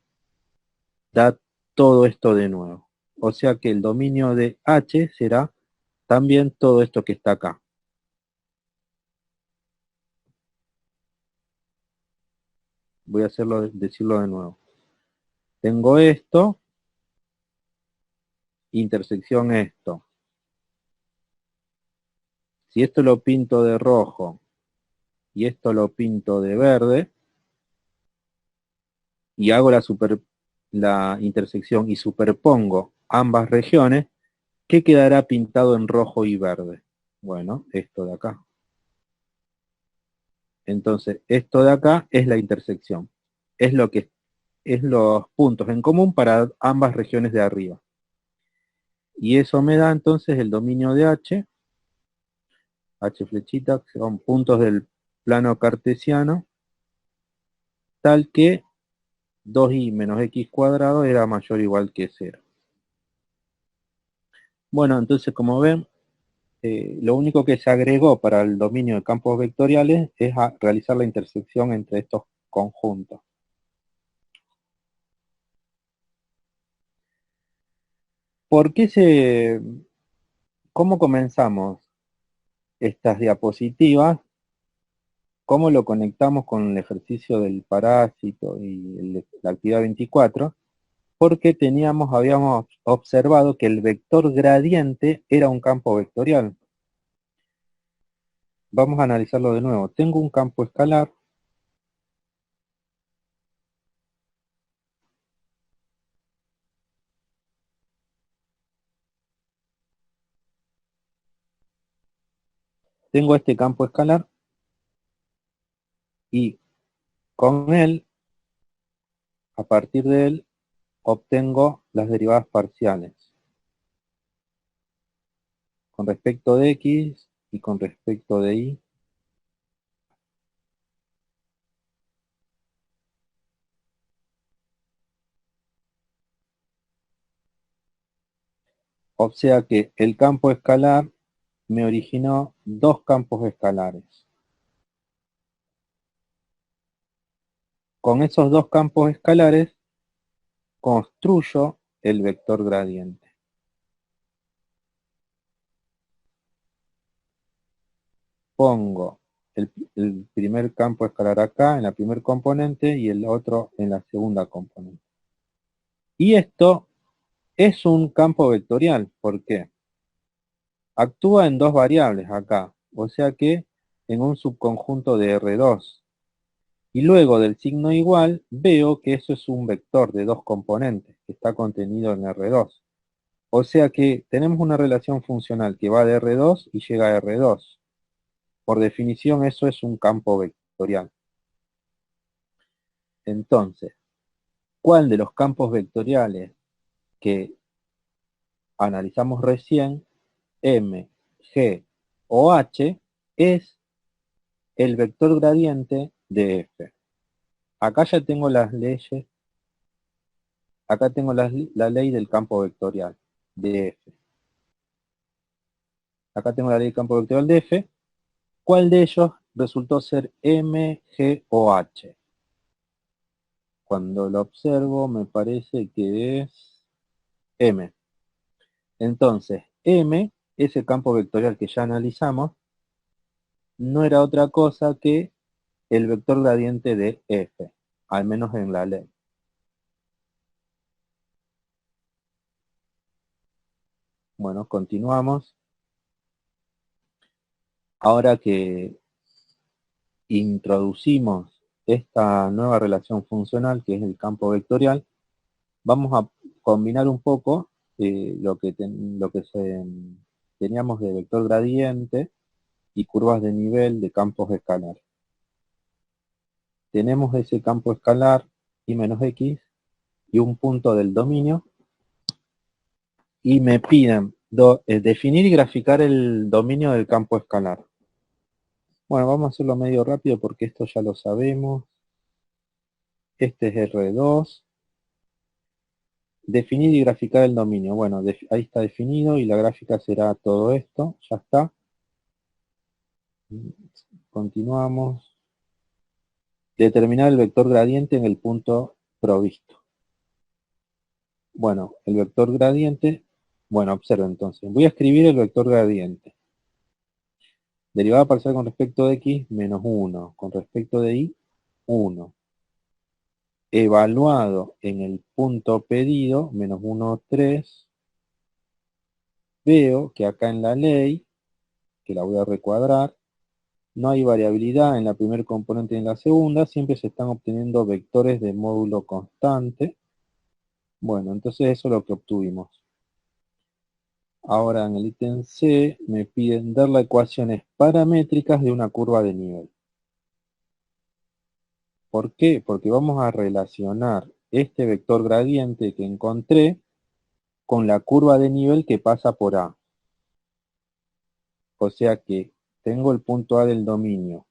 S1: da todo esto de nuevo. O sea que el dominio de H será también todo esto que está acá. Voy a decirlo de nuevo. Tengo esto, intersección esto. Si esto lo pinto de rojo y esto lo pinto de verde, y hago la intersección y superpongo ambas regiones, ¿qué quedará pintado en rojo y verde? Bueno, esto de acá. Entonces, esto de acá es la intersección. Es los puntos en común para ambas regiones de arriba. Y eso me da entonces el dominio de H flechita, que son puntos del plano cartesiano, tal que 2y menos x cuadrado era mayor o igual que 0. Bueno, entonces como ven, lo único que se agregó para el dominio de campos vectoriales es realizar la intersección entre estos conjuntos. ¿Cómo comenzamos estas diapositivas? ¿Cómo lo conectamos con el ejercicio del parásito y la actividad 24? Porque habíamos observado que el vector gradiente era un campo vectorial. Vamos a analizarlo de nuevo. Tengo un campo escalar. Tengo este campo escalar y con él, a partir de él, obtengo las derivadas parciales con respecto de x y con respecto de y. O sea que el campo escalar me originó dos campos escalares. Con esos dos campos escalares construyo el vector gradiente. Pongo el primer campo escalar acá, en la primer componente, y el otro en la segunda componente. Y esto es un campo vectorial. ¿Por qué? Actúa en dos variables acá, o sea que en un subconjunto de R2. Y luego del signo igual, veo que eso es un vector de dos componentes, que está contenido en R2. O sea que tenemos una relación funcional que va de R2 y llega a R2. Por definición, eso es un campo vectorial. Entonces, ¿cuál de los campos vectoriales que analizamos recién, M, G o H, es el vector gradiente de F? Acá ya tengo las leyes, acá tengo la ley del campo vectorial de F. Acá tengo la ley del campo vectorial de F. ¿Cuál de ellos resultó ser M, G o H? Cuando lo observo me parece que es M. Entonces, M, ese campo vectorial que ya analizamos, no era otra cosa que el vector gradiente de F, al menos en la ley. Bueno, continuamos. Ahora que introducimos esta nueva relación funcional, que es el campo vectorial, vamos a combinar un poco lo que teníamos de vector gradiente y curvas de nivel de campos escalares. Tenemos ese campo escalar y menos x y un punto del dominio, y me piden definir y graficar el dominio del campo escalar. Bueno, vamos a hacerlo medio rápido porque esto ya lo sabemos. Este es R2. Definir y graficar el dominio. Bueno, ahí está definido y la gráfica será todo esto. Ya está. Continuamos. Determinar el vector gradiente en el punto provisto. Bueno, el vector gradiente. Bueno, observen entonces. Voy a escribir el vector gradiente. Derivada parcial con respecto de x, menos 1. Con respecto de y, 1. Evaluado en el punto pedido, menos 1, 3. Veo que acá en la ley, que la voy a recuadrar, no hay variabilidad en la primera componente y en la segunda, siempre se están obteniendo vectores de módulo constante. Bueno, entonces eso es lo que obtuvimos. Ahora en el ítem C me piden dar las ecuaciones paramétricas de una curva de nivel. ¿Por qué? Porque vamos a relacionar este vector gradiente que encontré con la curva de nivel que pasa por A. O sea que tengo el punto A del dominio.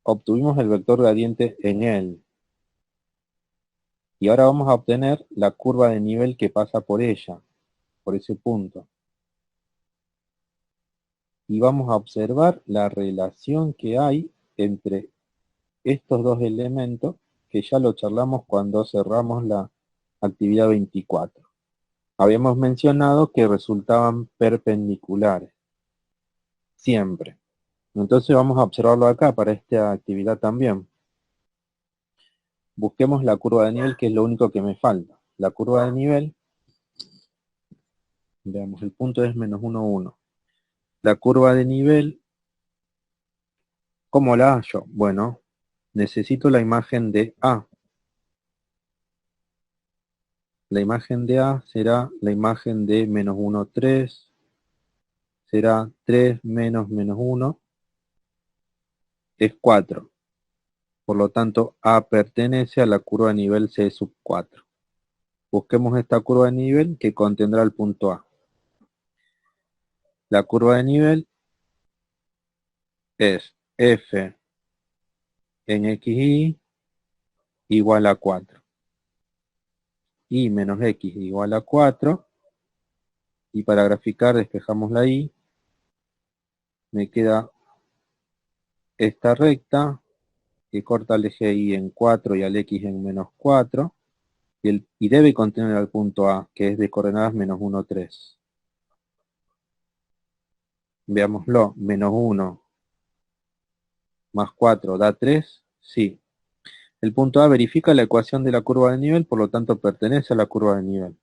S1: Obtuvimos el vector gradiente en él. Y ahora vamos a obtener la curva de nivel que pasa por ella. por ese punto. Y vamos a observar la relación que hay entre estos dos elementos, que ya lo charlamos cuando cerramos la actividad 24. Habíamos mencionado que resultaban perpendiculares, siempre. Entonces vamos a observarlo acá para esta actividad también. Busquemos la curva de nivel, que es lo único que me falta. La curva de nivel, veamos, el punto es menos 1, 1. La curva de nivel, ¿cómo la hallo? Bueno, necesito la imagen de A. La imagen de A será la imagen de menos 1, 3. Será 3 menos menos 1, es 4. Por lo tanto, A pertenece a la curva de nivel C sub 4. Busquemos esta curva de nivel que contendrá el punto A. La curva de nivel es F en XY igual a 4. Y menos X igual a 4. Y para graficar despejamos la Y. Me queda esta recta que corta al eje Y en 4 y al X en menos 4. Y debe contener al punto A, que es de coordenadas menos 1, 3. Veámoslo, menos 1 más 4 da 3, sí. El punto A verifica la ecuación de la curva de nivel, por lo tanto pertenece a la curva de nivel.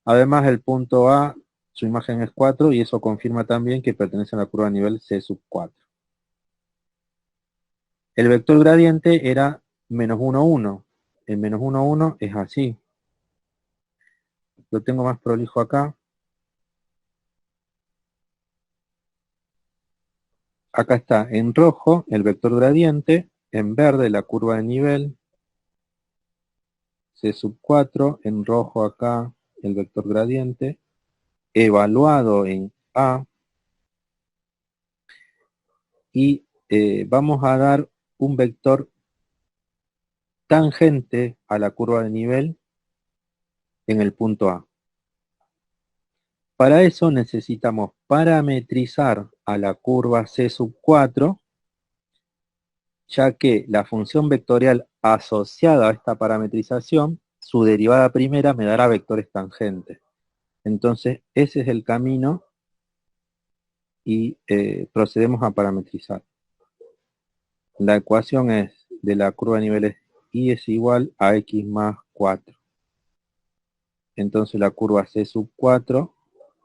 S1: Además, el punto A, su imagen es 4 y eso confirma también que pertenece a la curva de nivel C sub 4. El vector gradiente era menos 1, 1. El menos 1, 1 es así. Lo tengo más prolijo acá. Acá está en rojo el vector gradiente, en verde la curva de nivel, C sub 4, en rojo acá el vector gradiente, evaluado en A, y vamos a dar un vector tangente a la curva de nivel en el punto A. Para eso necesitamos parametrizar a la curva C sub 4, ya que la función vectorial asociada a esta parametrización, su derivada primera me dará vectores tangentes. Entonces, ese es el camino y procedemos a parametrizar. La ecuación es de la curva de niveles Y es igual a X más 4. Entonces la curva C sub 4,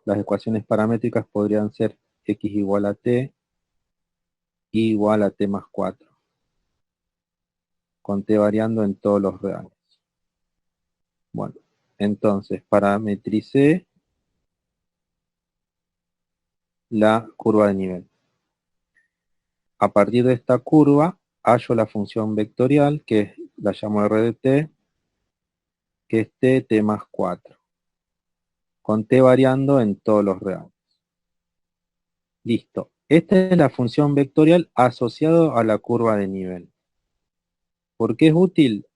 S1: las ecuaciones paramétricas podrían ser X igual a T, Y igual a T más 4, con T variando en todos los reales. Bueno, entonces parametricé la curva de nivel. A partir de esta curva, hallo la función vectorial, que la llamo R de T, que es T, T más 4, con T variando en todos los reales. Listo. Esta es la función vectorial asociada a la curva de nivel. ¿Por qué es útil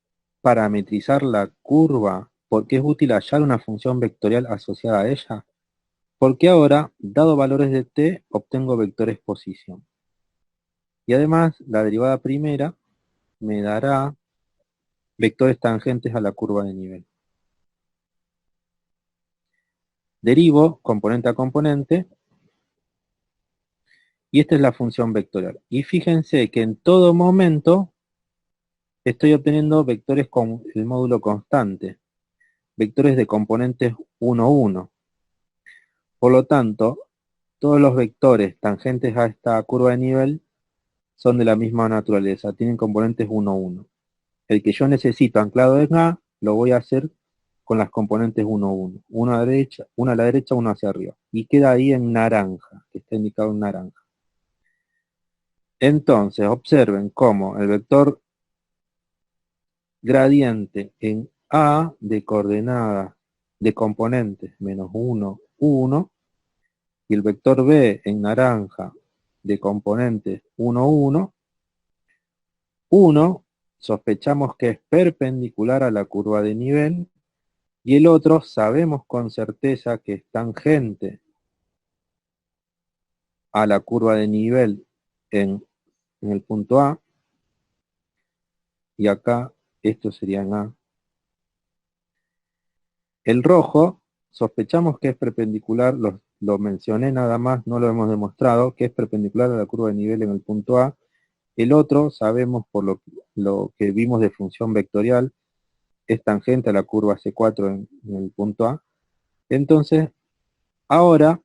S1: parametrizar la curva? ¿Por qué es útil hallar una función vectorial asociada a ella? Porque ahora, dado valores de t, obtengo vectores posición. Y además, la derivada primera me dará vectores tangentes a la curva de nivel. Derivo componente a componente, y esta es la función vectorial. Y fíjense que en todo momento estoy obteniendo vectores con el módulo constante, vectores de componentes 1, 1. Por lo tanto, todos los vectores tangentes a esta curva de nivel son de la misma naturaleza, tienen componentes 1, 1. El que yo necesito anclado en A, lo voy a hacer con las componentes 1, 1. Una a la derecha, uno hacia arriba. Y queda ahí en naranja, que está indicado en naranja. Entonces, observen cómo el vector gradiente en A de coordenadas de componentes menos 1, 1, y el vector B en naranja de componentes 1, 1, 1 sospechamos que es perpendicular a la curva de nivel Y el otro sabemos con certeza que es tangente a la curva de nivel en el punto A, y acá esto sería en A. El rojo, sospechamos que es perpendicular, lo mencioné nada más, no lo hemos demostrado, que es perpendicular a la curva de nivel en el punto A. El otro, sabemos por lo que vimos de función vectorial, es tangente a la curva C4 en el punto A. Entonces, ahora,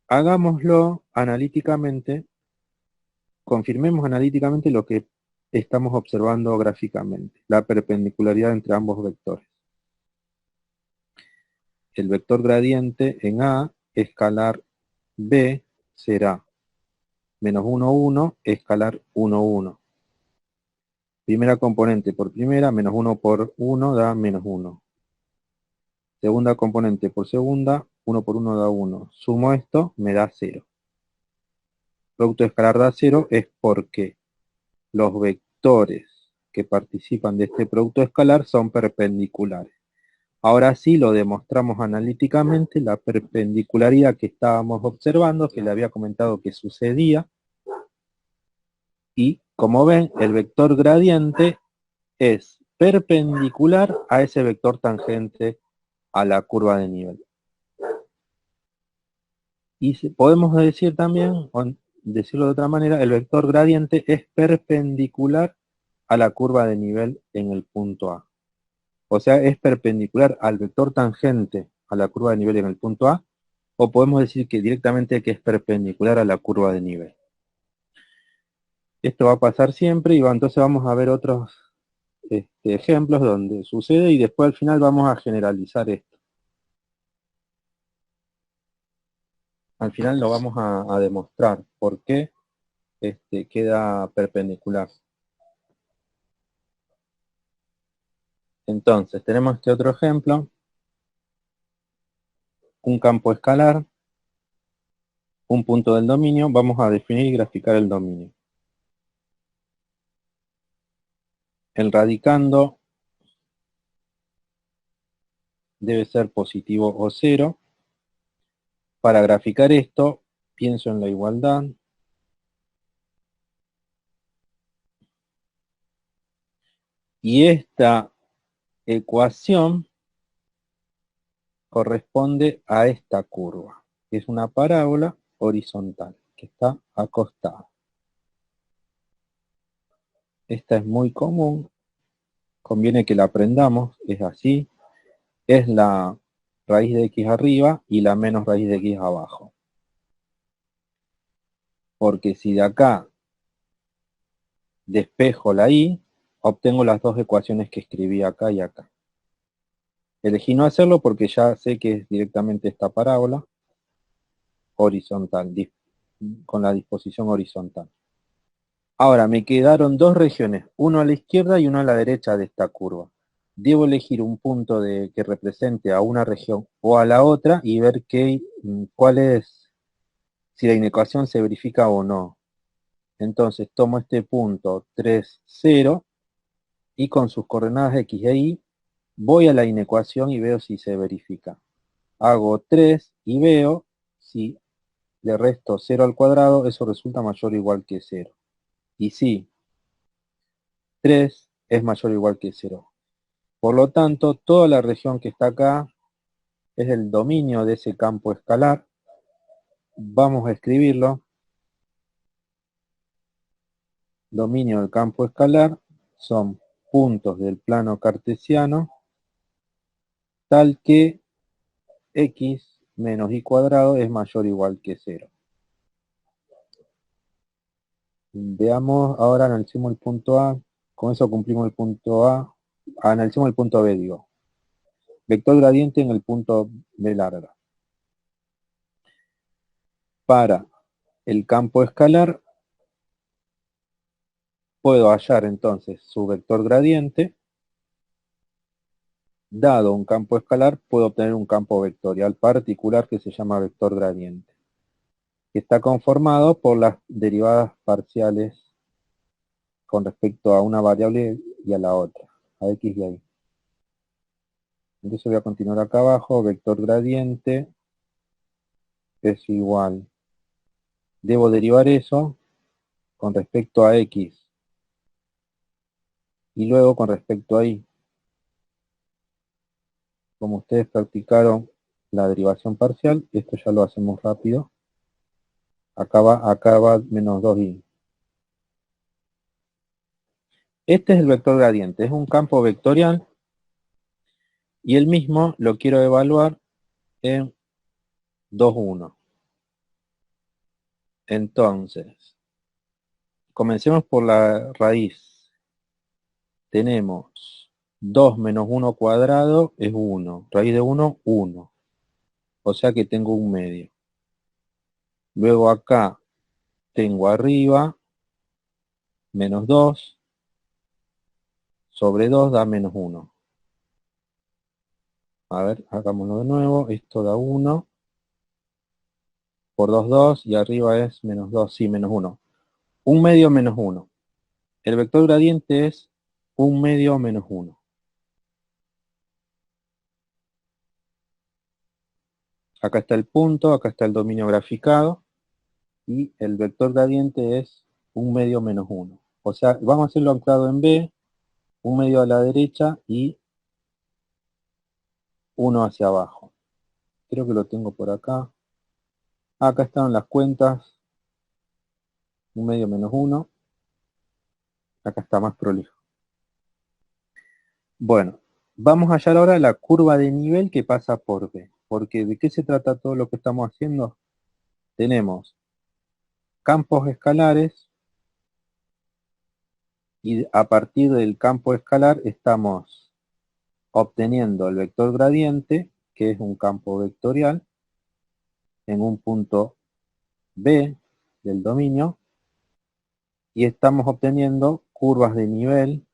S1: hagámoslo analíticamente, confirmemos analíticamente lo que estamos observando gráficamente, la perpendicularidad entre ambos vectores. El vector gradiente en A, escalar B, será menos 1, 1, escalar 1, 1. Primera componente por primera, menos 1 por 1 da menos 1. Segunda componente por segunda, 1 por 1 da 1. Sumo esto, me da 0. Producto escalar da 0 es porque los vectores que participan de este producto escalar son perpendiculares. Ahora sí lo demostramos analíticamente, la perpendicularidad que estábamos observando, que le había comentado que sucedía, y como ven, el vector gradiente es perpendicular a ese vector tangente a la curva de nivel. Y podemos decir también, o decirlo de otra manera, el vector gradiente es perpendicular a la curva de nivel en el punto A. O sea, es perpendicular al vector tangente a la curva de nivel en el punto A, o podemos decir que directamente que es perpendicular a la curva de nivel. Esto va a pasar siempre y entonces vamos a ver otros ejemplos donde sucede y después al final vamos a generalizar esto. Al final lo vamos a demostrar por qué queda perpendicular. Entonces, tenemos este otro ejemplo, un campo escalar, un punto del dominio, vamos a definir y graficar el dominio. El radicando debe ser positivo o cero. Para graficar esto, pienso en la igualdad. Y esta ecuación corresponde a esta curva, que es una parábola horizontal, que está acostada. Esta es muy común, conviene que la aprendamos, es así, es la raíz de x arriba y la menos raíz de x abajo. Porque si de acá despejo la y, obtengo las dos ecuaciones que escribí acá y acá. Elegí no hacerlo porque ya sé que es directamente esta parábola horizontal, con la disposición horizontal. Ahora me quedaron dos regiones, uno a la izquierda y uno a la derecha de esta curva. Debo elegir un punto que represente a una región o a la otra y ver cuál es, si la inecuación se verifica o no. Entonces tomo este punto 3, 0 y con sus coordenadas x e y voy a la inecuación y veo si se verifica. Hago 3 y veo si le resto 0 al cuadrado, eso resulta mayor o igual que 0. Y sí, 3 es mayor o igual que 0. Por lo tanto, toda la región que está acá es el dominio de ese campo escalar. Vamos a escribirlo. Dominio del campo escalar son puntos del plano cartesiano tal que x menos y cuadrado es mayor o igual que 0. Veamos, ahora analicemos el punto A. Con eso cumplimos el punto A. Analicemos el punto B, digo. Vector gradiente en el punto B larga. Para el campo escalar, puedo hallar entonces su vector gradiente. Dado un campo escalar, puedo obtener un campo vectorial particular que se llama vector gradiente, que está conformado por las derivadas parciales con respecto a una variable y a la otra, a x y a y. Entonces voy a continuar acá abajo, vector gradiente es igual. Debo derivar eso con respecto a X y luego con respecto a Y. Como ustedes practicaron la derivación parcial, esto ya lo hacemos rápido. Acá va menos 2Y. Este es el vector gradiente, es un campo vectorial y el mismo lo quiero evaluar en 2, 1. Entonces, comencemos por la raíz. Tenemos 2 menos 1 cuadrado es 1. Raíz de 1, 1. O sea que tengo un medio. Luego acá tengo arriba menos 2 sobre 2 da menos 1. A ver, hagámoslo de nuevo. Esto da 1 por 2, 2 y arriba es menos 2, sí, menos 1. Un medio menos 1. El vector gradiente es un medio menos 1. Acá está el punto, acá está el dominio graficado y el vector gradiente es un medio menos 1. O sea, vamos a hacerlo anclado en B, un medio a la derecha y 1 hacia abajo. Creo que lo tengo por acá. Acá están las cuentas, un medio menos 1. Acá está más prolijo. Bueno, vamos a hallar ahora la curva de nivel que pasa por B. Porque ¿de qué se trata todo lo que estamos haciendo? Tenemos campos escalares y a partir del campo escalar estamos obteniendo el vector gradiente, que es un campo vectorial, en un punto B del dominio, y estamos obteniendo curvas de nivel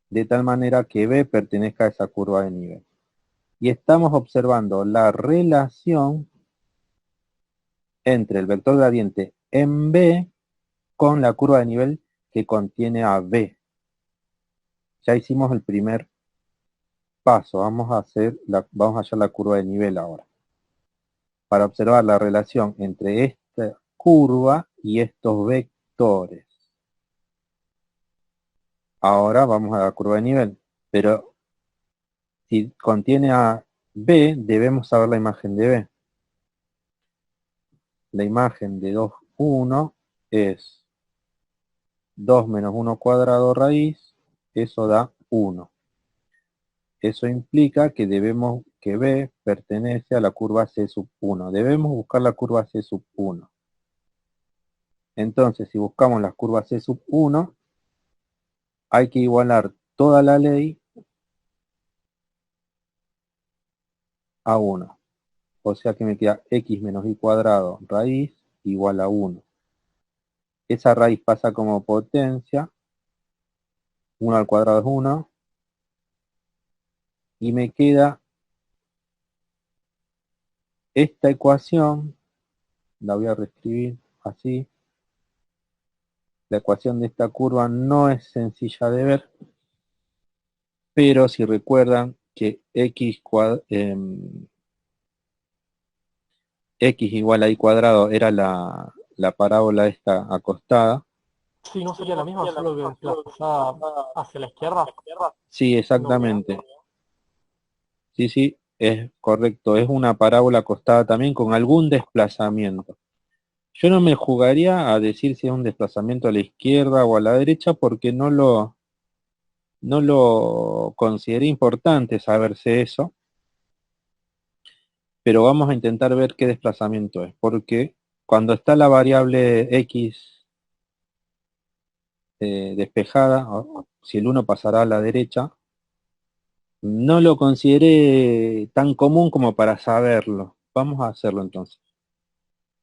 S1: de tal manera que B pertenezca a esa curva de nivel. Y estamos observando la relación entre el vector gradiente en B con la curva de nivel que contiene a B. Ya hicimos el primer paso, vamos a hallar la curva de nivel ahora. Para observar la relación entre esta curva y estos vectores. Ahora vamos a la curva de nivel, pero si contiene a B, debemos saber la imagen de B. La imagen de 2, 1 es 2 menos 1 cuadrado raíz, eso da 1. Eso implica que B pertenece a la curva C sub 1. Debemos buscar la curva C sub 1. Entonces, si buscamos la curva C sub 1, hay que igualar toda la ley a 1. O sea que me queda x menos y cuadrado raíz igual a 1. Esa raíz pasa como potencia. 1 al cuadrado es 1. Y me queda esta ecuación. La voy a reescribir así. La ecuación de esta curva no es sencilla de ver. Pero si recuerdan que x igual a y cuadrado era la parábola esta acostada.
S2: Sí, no sería la misma, solo que desplazada hacia la izquierda.
S1: Sí,
S2: No, bien.
S1: exactamente. Sí, sí, es correcto. Es una parábola acostada también con algún desplazamiento. Yo no me jugaría a decir si es un desplazamiento a la izquierda o a la derecha porque no lo consideré importante saberse eso. Pero vamos a intentar ver qué desplazamiento es. Porque cuando está la variable x despejada, si el 1 pasará a la derecha, no lo consideré tan común como para saberlo. Vamos a hacerlo entonces.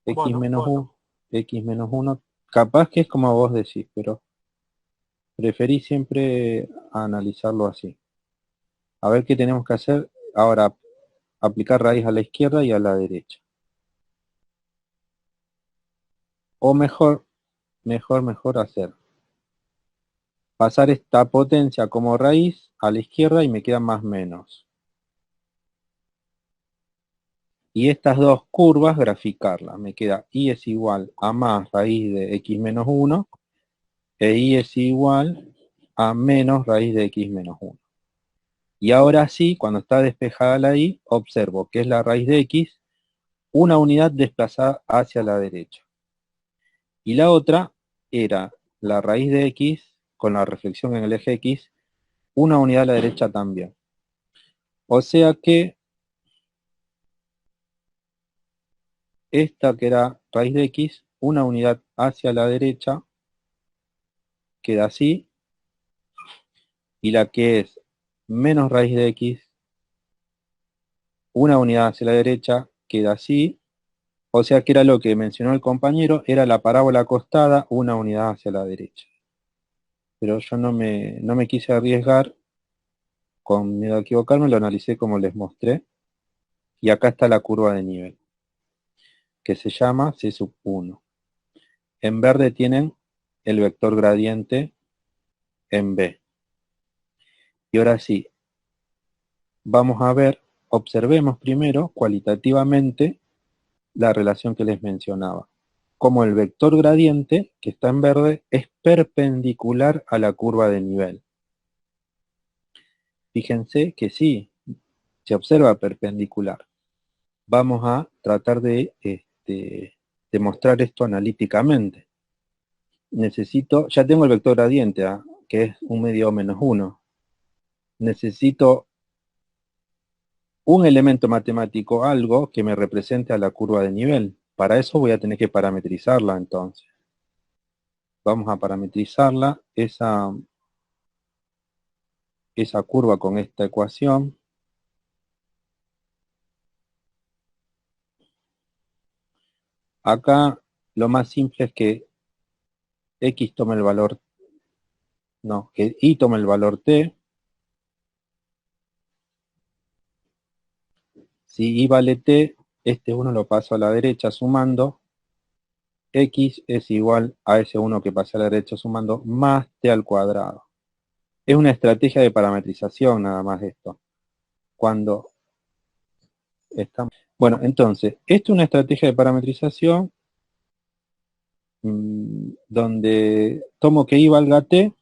S1: X
S2: Bueno,
S1: menos 1, X menos 1, capaz que es como vos decís, pero preferí siempre analizarlo así. A ver qué tenemos que hacer. Ahora, aplicar raíz a la izquierda y a la derecha. O mejor hacer pasar esta potencia como raíz a la izquierda y me queda más menos. Y estas dos curvas graficarlas. Me queda y es igual a más raíz de x menos 1 e y es igual a menos raíz de x menos 1. Y ahora sí, cuando está despejada la y, observo que es la raíz de x, una unidad desplazada hacia la derecha. Y la otra era la raíz de x con la reflexión en el eje x, una unidad a la derecha también. O sea que esta que era raíz de x, una unidad hacia la derecha, queda así, y la que es menos raíz de x, una unidad hacia la derecha, queda así, o sea que era lo que mencionó el compañero, era la parábola acostada, una unidad hacia la derecha. Pero yo no me quise arriesgar, con miedo a equivocarme, lo analicé como les mostré, y acá está la curva de nivel, que se llama C sub 1. En verde tienen el vector gradiente en B. Y ahora sí, vamos a ver, observemos primero cualitativamente la relación que les mencionaba. Como el vector gradiente, que está en verde, es perpendicular a la curva de nivel. Fíjense que sí, se observa perpendicular. Vamos a tratar de demostrar esto analíticamente. Necesito, ya tengo el vector gradiente, que es 1 medio menos 1. Necesito un elemento matemático, algo que me represente a la curva de nivel. Para eso voy a tener que parametrizarla entonces. Vamos a parametrizarla, esa curva con esta ecuación. Acá lo más simple es que x tome el valor, no, que y tome el valor t. Si y vale t, este 1 lo paso a la derecha sumando. X es igual a ese 1 que pasé a la derecha sumando más t al cuadrado. Es una estrategia de parametrización nada más esto. Cuando estamos... Bueno, entonces, esto es una estrategia de parametrización donde tomo que y valga t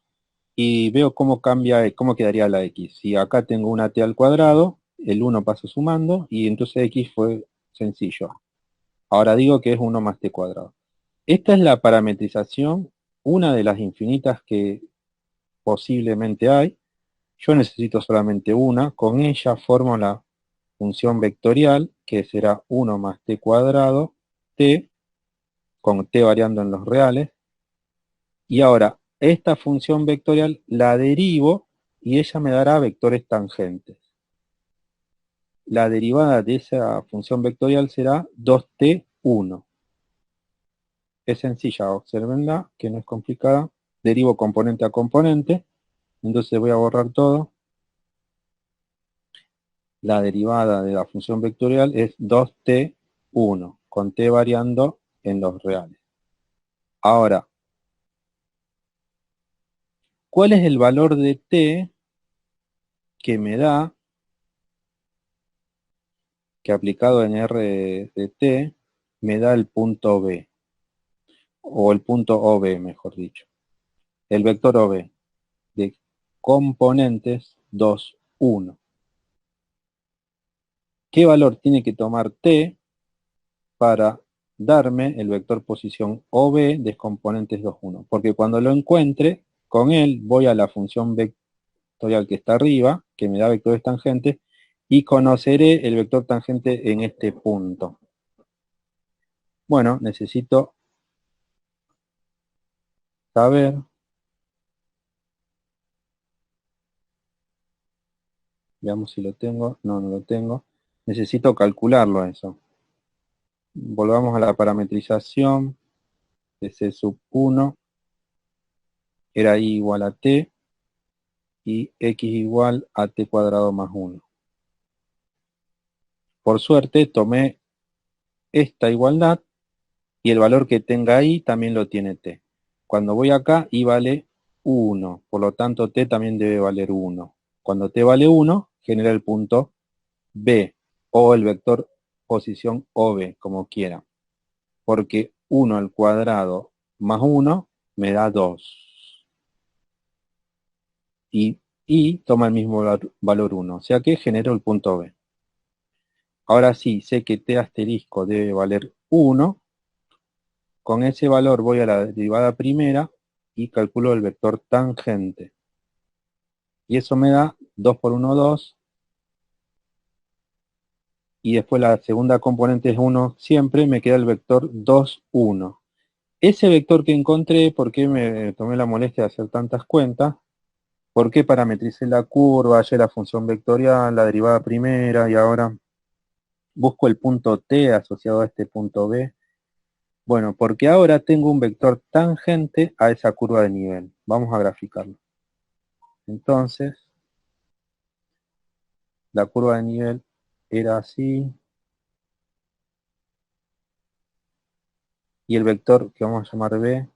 S1: y veo cómo cambia, cómo quedaría la x. Si acá tengo una t al cuadrado, el 1 paso sumando y entonces x fue sencillo. Ahora digo que es 1 más t cuadrado. Esta es la parametrización, una de las infinitas que posiblemente hay. Yo necesito solamente una. Con ella formo la función vectorial, que será 1 más t cuadrado, t, con t variando en los reales. Y ahora, esta función vectorial la derivo y ella me dará vectores tangentes. La derivada de esa función vectorial será 2t1. Es sencilla, observenla, que no es complicada. Derivo componente a componente. Entonces voy a borrar todo. La derivada de la función vectorial es 2t1, con t variando en los reales. Ahora, ¿cuál es el valor de t que me da, que aplicado en r de t, me da el punto B? O el punto OB, mejor dicho. El vector OB de componentes 2, 1. ¿Qué valor tiene que tomar t para darme el vector posición OB de componentes 2, 1? Porque cuando lo encuentre, con él voy a la función vectorial que está arriba, que me da vectores tangentes, y conoceré el vector tangente en este punto. Bueno, necesito saber, veamos si lo tengo, no lo tengo, necesito calcularlo eso. Volvamos a la parametrización de C sub 1, era y igual a t, y x igual a t cuadrado más 1. Por suerte tomé esta igualdad, y el valor que tenga y también lo tiene t. Cuando voy acá, y vale 1. Por lo tanto, t también debe valer 1. Cuando t vale 1, genera el punto B, o el vector posición OB, como quiera. Porque 1 al cuadrado más 1 me da 2. Y toma el mismo valor 1. O sea que genero el punto B. Ahora sí, sé que t asterisco debe valer 1. Con ese valor voy a la derivada primera y calculo el vector tangente. Y eso me da 2 por 1, 2. Y después la segunda componente es 1 siempre, me queda el vector 2, 1. Ese vector que encontré, ¿por qué me tomé la molestia de hacer tantas cuentas? ¿Por qué parametricé la curva, hallé la función vectorial, la derivada primera y ahora busco el punto T asociado a este punto B? Bueno, porque ahora tengo un vector tangente a esa curva de nivel. Vamos a graficarlo. Entonces, la curva de nivel era así. Y el vector que vamos a llamar B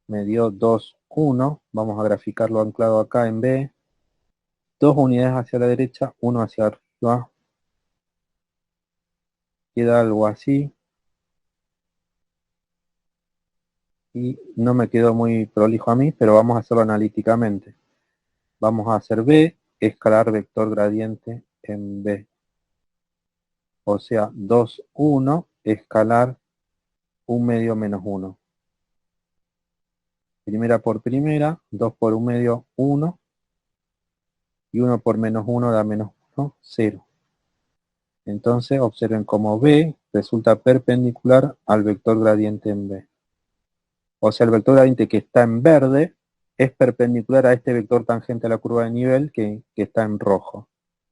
S1: me dio 2, 1. Vamos a graficarlo anclado acá en B. 2 unidades hacia la derecha, 1 hacia arriba. Queda algo así. Y no me quedó muy prolijo a mí, pero vamos a hacerlo analíticamente. Vamos a hacer B, escalar vector gradiente en B. O sea, 2, 1, escalar 1 medio menos 1. Primera por primera, 2 por 1 medio, 1. Y 1 por menos 1 da menos 1, 0. Entonces observen como B resulta perpendicular al vector gradiente en B. O sea, el vector gradiente que está en verde es perpendicular a este vector tangente a la curva de nivel que está en rojo.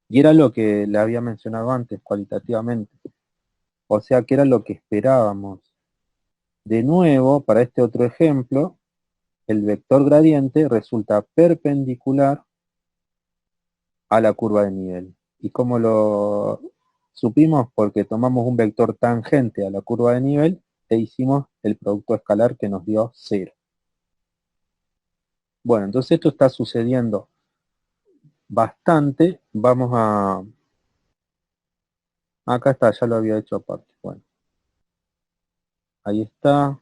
S1: Y era lo que le había mencionado antes, cualitativamente. O sea, que era lo que esperábamos. De nuevo, para este otro ejemplo, el vector gradiente resulta perpendicular a la curva de nivel. ¿Y cómo lo supimos? Porque tomamos un vector tangente a la curva de nivel e hicimos el producto escalar que nos dio 0. Bueno, entonces esto está sucediendo bastante. Vamos a... Acá está, ya lo había hecho aparte. Bueno, ahí está.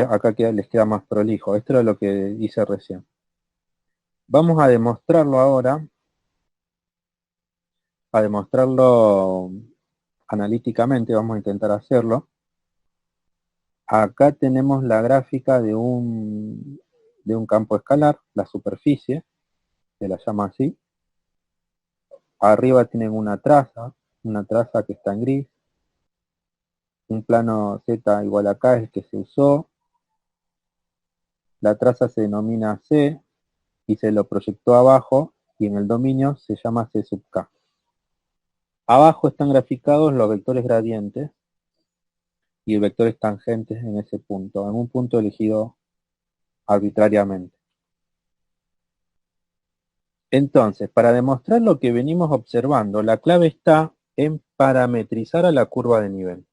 S1: Acá les queda más prolijo. Esto era lo que hice recién. Vamos a demostrarlo ahora. A demostrarlo analíticamente. Vamos a intentar hacerlo. Acá tenemos la gráfica de un campo escalar, la superficie, se la llama así. Arriba tienen una traza que está en gris. Un plano Z igual acá es el que se usó. La traza se denomina C y se lo proyectó abajo y en el dominio se llama C sub K. Abajo están graficados los vectores gradientes y vectores tangentes en ese punto, en un punto elegido arbitrariamente. Entonces, para demostrar lo que venimos observando, la clave está en parametrizar a la curva de nivel.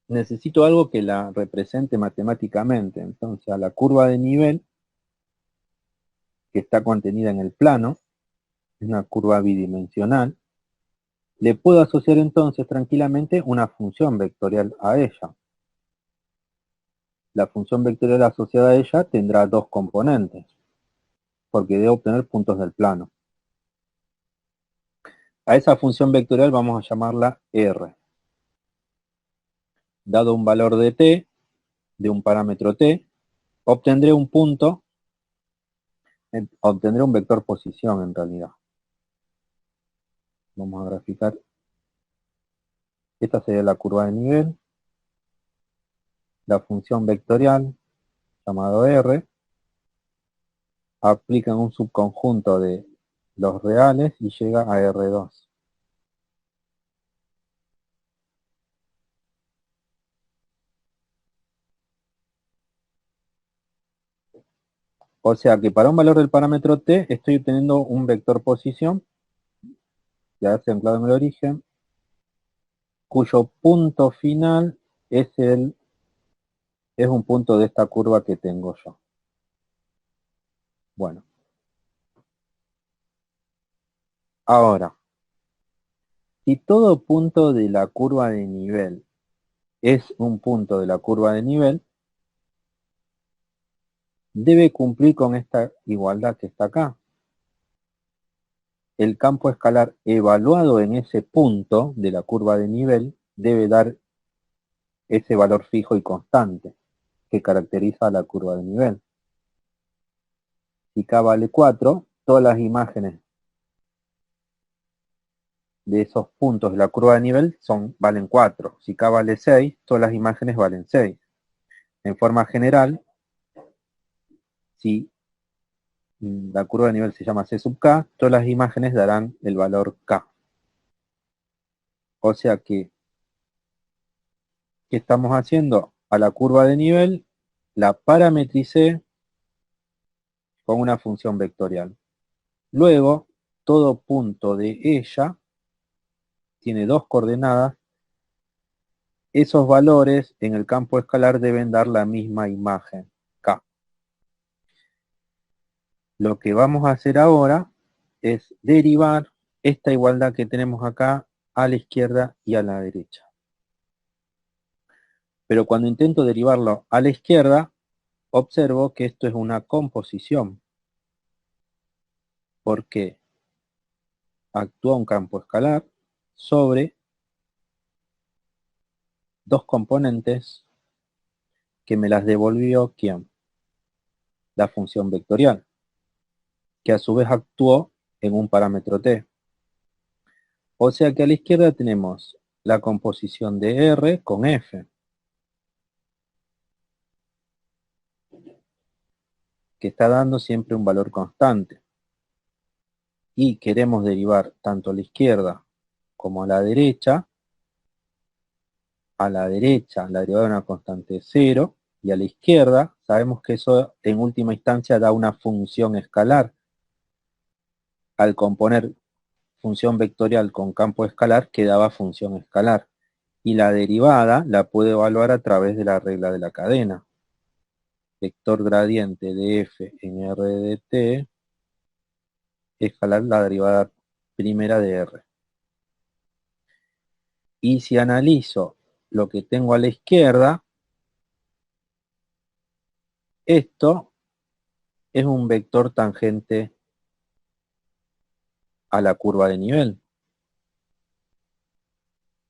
S1: Necesito algo que la represente matemáticamente. Entonces, a la curva de nivel, que está contenida en el plano, es una curva bidimensional, le puedo asociar entonces tranquilamente una función vectorial a ella. La función vectorial asociada a ella tendrá dos componentes, porque debe obtener puntos del plano. A esa función vectorial vamos a llamarla R. Dado un valor de t, de un parámetro t, obtendré un punto, obtendré un vector posición en realidad. Vamos a graficar. Esta sería la curva de nivel. La función vectorial, llamado R, aplica en un subconjunto de los reales y llega a R2. O sea que para un valor del parámetro t estoy obteniendo un vector posición, ya se anclado en el origen, cuyo punto final es el es un punto de esta curva que tengo yo. Bueno, ahora, si todo punto de la curva de nivel es un punto de la curva de nivel, debe cumplir con esta igualdad que está acá. El campo escalar evaluado en ese punto de la curva de nivel debe dar ese valor fijo y constante que caracteriza a la curva de nivel. Si K vale 4, todas las imágenes de esos puntos de la curva de nivel valen 4. Si K vale 6, todas las imágenes valen 6. En forma general, si la curva de nivel se llama C sub K, todas las imágenes darán el valor K. O sea que, ¿qué estamos haciendo? A la curva de nivel la parametricé con una función vectorial. Luego, todo punto de ella tiene dos coordenadas. Esos valores en el campo escalar deben dar la misma imagen, K. Lo que vamos a hacer ahora es derivar esta igualdad que tenemos acá a la izquierda y a la derecha. Pero cuando intento derivarlo a la izquierda, observo que esto es una composición, porque actúa un campo escalar sobre dos componentes que me las devolvió ¿quién? La función vectorial, que a su vez actuó en un parámetro t. O sea que a la izquierda tenemos la composición de R con F, que está dando siempre un valor constante. Y queremos derivar tanto a la izquierda como a la derecha. A la derecha la derivada de una constante es 0, y a la izquierda sabemos que eso en última instancia da una función escalar. Al componer función vectorial con campo escalar quedaba función escalar. Y la derivada la puedo evaluar a través de la regla de la cadena. Vector gradiente de f en r de t escalar la derivada primera de r. Y si analizo lo que tengo a la izquierda, esto es un vector tangente a la curva de nivel.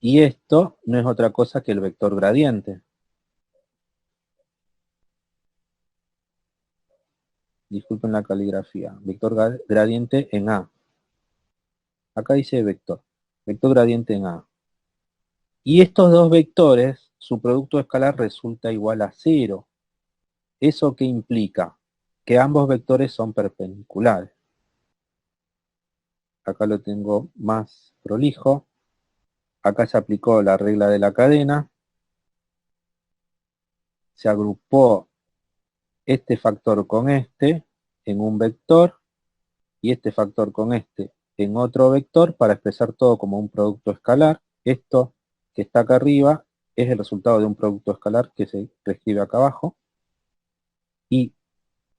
S1: Y esto no es otra cosa que el vector gradiente. Disculpen la caligrafía. Vector gradiente en A. Acá dice vector. Vector gradiente en A. Y estos dos vectores, su producto escalar resulta igual a 0. ¿Eso qué implica? Que ambos vectores son perpendiculares. Acá lo tengo más prolijo. Acá se aplicó la regla de la cadena. Se agrupó este factor con este en un vector y este factor con este en otro vector para expresar todo como un producto escalar. Esto que está acá arriba es el resultado de un producto escalar que se reescribe acá abajo. Y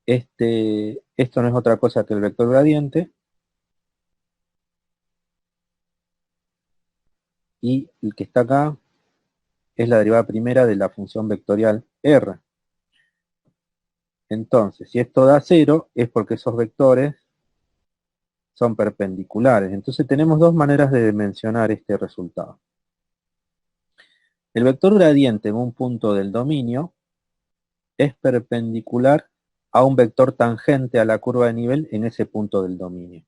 S1: esto no es otra cosa que el vector gradiente. Y el que está acá es la derivada primera de la función vectorial R. Entonces, si esto da 0, es porque esos vectores son perpendiculares. Entonces tenemos dos maneras de dimensionar este resultado. El vector gradiente en un punto del dominio es perpendicular a un vector tangente a la curva de nivel en ese punto del dominio.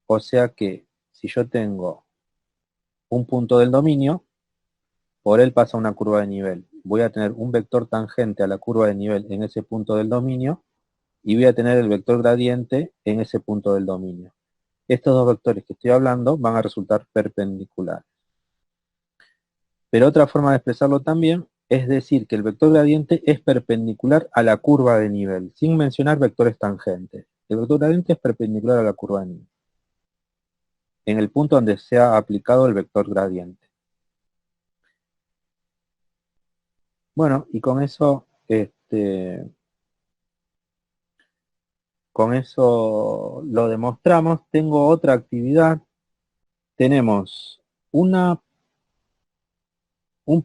S1: O sea que si yo tengo un punto del dominio, por él pasa una curva de nivel. Voy a tener un vector tangente a la curva de nivel en ese punto del dominio y voy a tener el vector gradiente en ese punto del dominio. Estos dos vectores que estoy hablando van a resultar perpendiculares. Pero otra forma de expresarlo también es decir que el vector gradiente es perpendicular a la curva de nivel, sin mencionar vectores tangentes. El vector gradiente es perpendicular a la curva de nivel, en el punto donde se ha aplicado el vector gradiente. Bueno, y con eso lo demostramos. Tengo otra actividad. Tenemos un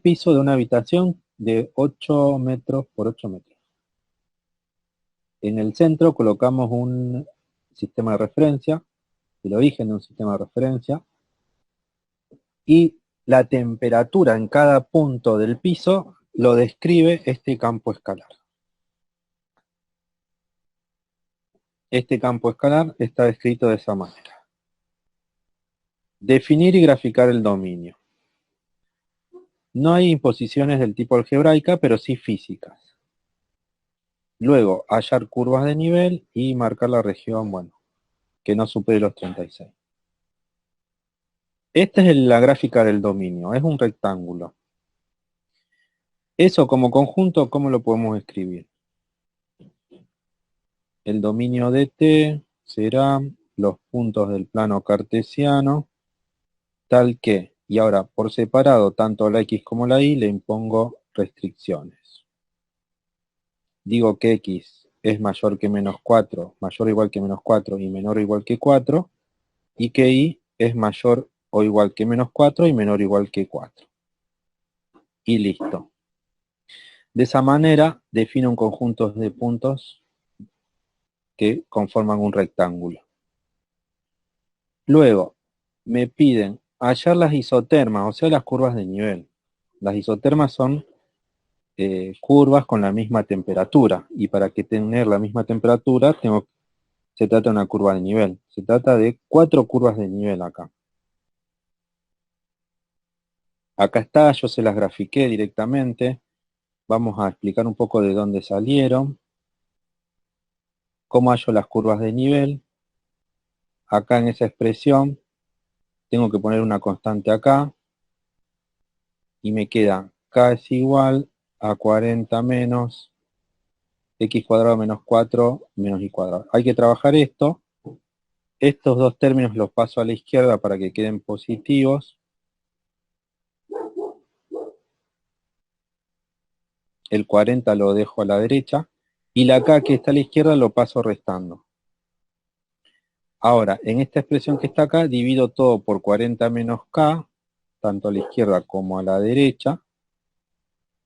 S1: piso de una habitación de 8 metros por 8 metros. En el centro colocamos un sistema de referencia, el origen de un sistema de referencia, y la temperatura en cada punto del piso lo describe este campo escalar. Este campo escalar está descrito de esa manera. Definir y graficar el dominio. No hay imposiciones del tipo algebraica, pero sí físicas. Luego, hallar curvas de nivel y marcar la región, bueno, que no supere los 36. Esta es la gráfica del dominio, es un rectángulo. Eso como conjunto, ¿cómo lo podemos escribir? El dominio de T será los puntos del plano cartesiano, tal que, y ahora por separado, tanto a la X como a la Y le impongo restricciones. Digo que X es mayor que menos 4, mayor o igual que menos 4 y menor o igual que 4, y que Y es mayor o igual que menos 4 y menor o igual que 4. Y listo. De esa manera defino un conjunto de puntos que conforman un rectángulo. Luego, me piden hallar las isotermas, o sea, las curvas de nivel. Las isotermas son curvas con la misma temperatura, y para que tener la misma temperatura se trata de una curva de nivel. Se trata de 4 curvas de nivel acá. Acá está, yo se las grafiqué directamente. Vamos a explicar un poco de dónde salieron, cómo hallo las curvas de nivel. Acá en esa expresión tengo que poner una constante acá, y me queda k es igual a 40 menos x cuadrado menos 4 menos y cuadrado. Hay que trabajar esto. Estos dos términos los paso a la izquierda para que queden positivos. El 40 lo dejo a la derecha. Y la k que está a la izquierda lo paso restando. Ahora, en esta expresión que está acá, divido todo por 40 menos k, tanto a la izquierda como a la derecha.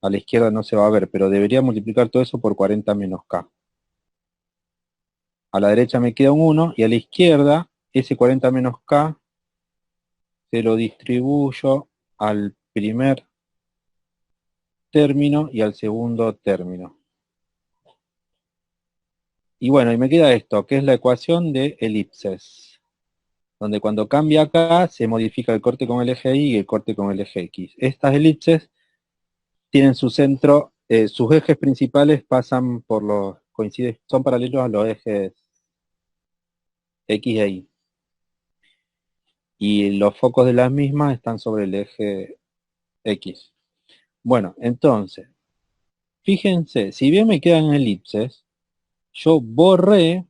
S1: A la izquierda no se va a ver, pero debería multiplicar todo eso por 40 menos k. A la derecha me queda un 1 y a la izquierda ese 40 menos k se lo distribuyo al primer término y al segundo término. Y bueno, y me queda esto, que es la ecuación de elipses, donde cuando cambia acá se modifica el corte con el eje Y y el corte con el eje X. Estas elipses tienen su centro, sus ejes principales pasan por son paralelos a los ejes X e Y. Y los focos de las mismas están sobre el eje X. Bueno, entonces, fíjense, si bien me quedan elipses, yo borré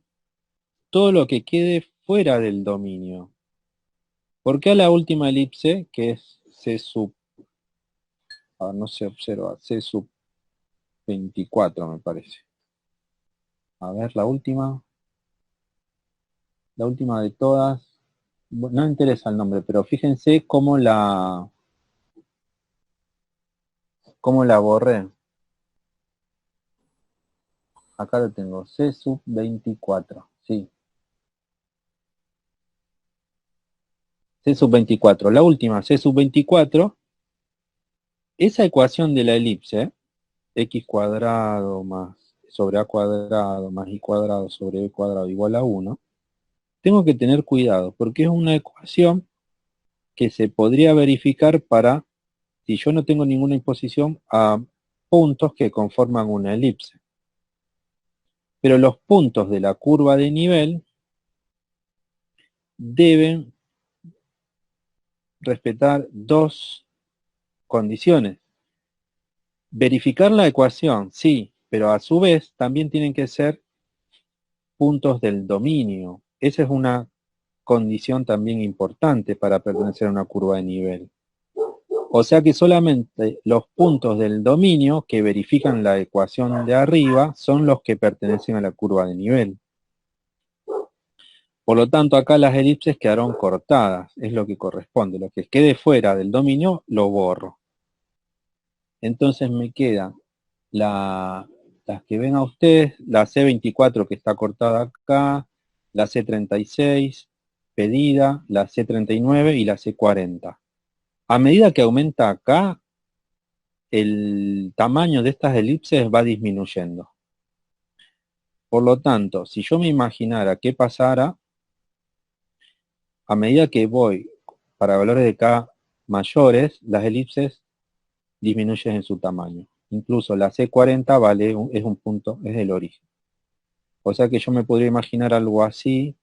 S1: todo lo que quede fuera del dominio. Porque a la última elipse, que es C sub, no se observa, C sub 24 me parece. A ver, la última de todas, no me interesa el nombre, pero fíjense cómo la borré. Acá lo tengo, C sub 24, sí. C sub 24, la última, C sub 24, esa ecuación de la elipse, x cuadrado más sobre a cuadrado más y cuadrado sobre b cuadrado igual a 1, tengo que tener cuidado porque es una ecuación que se podría verificar para, si yo no tengo ninguna imposición, a puntos que conforman una elipse. Pero los puntos de la curva de nivel deben respetar dos condiciones. Verificar la ecuación, sí, pero a su vez también tienen que ser puntos del dominio. Esa es una condición también importante para pertenecer a una curva de nivel.
S3: O sea que solamente los puntos del dominio que verifican la ecuación de arriba son los que pertenecen a la curva de nivel. Por lo tanto, acá las elipses quedaron cortadas, es lo que corresponde. Lo que quede fuera del dominio lo borro. Entonces me quedan las que ven a ustedes, la C24 que está cortada acá, la C36 pedida, la C39 y la C40. A medida que aumenta acá, el tamaño de estas elipses va disminuyendo. Por lo tanto, si yo me imaginara qué pasara, a medida que voy para valores de K mayores, las elipses disminuyen en su tamaño. Incluso la C40 vale, es un punto, es el origen. O sea que yo me podría imaginar algo así,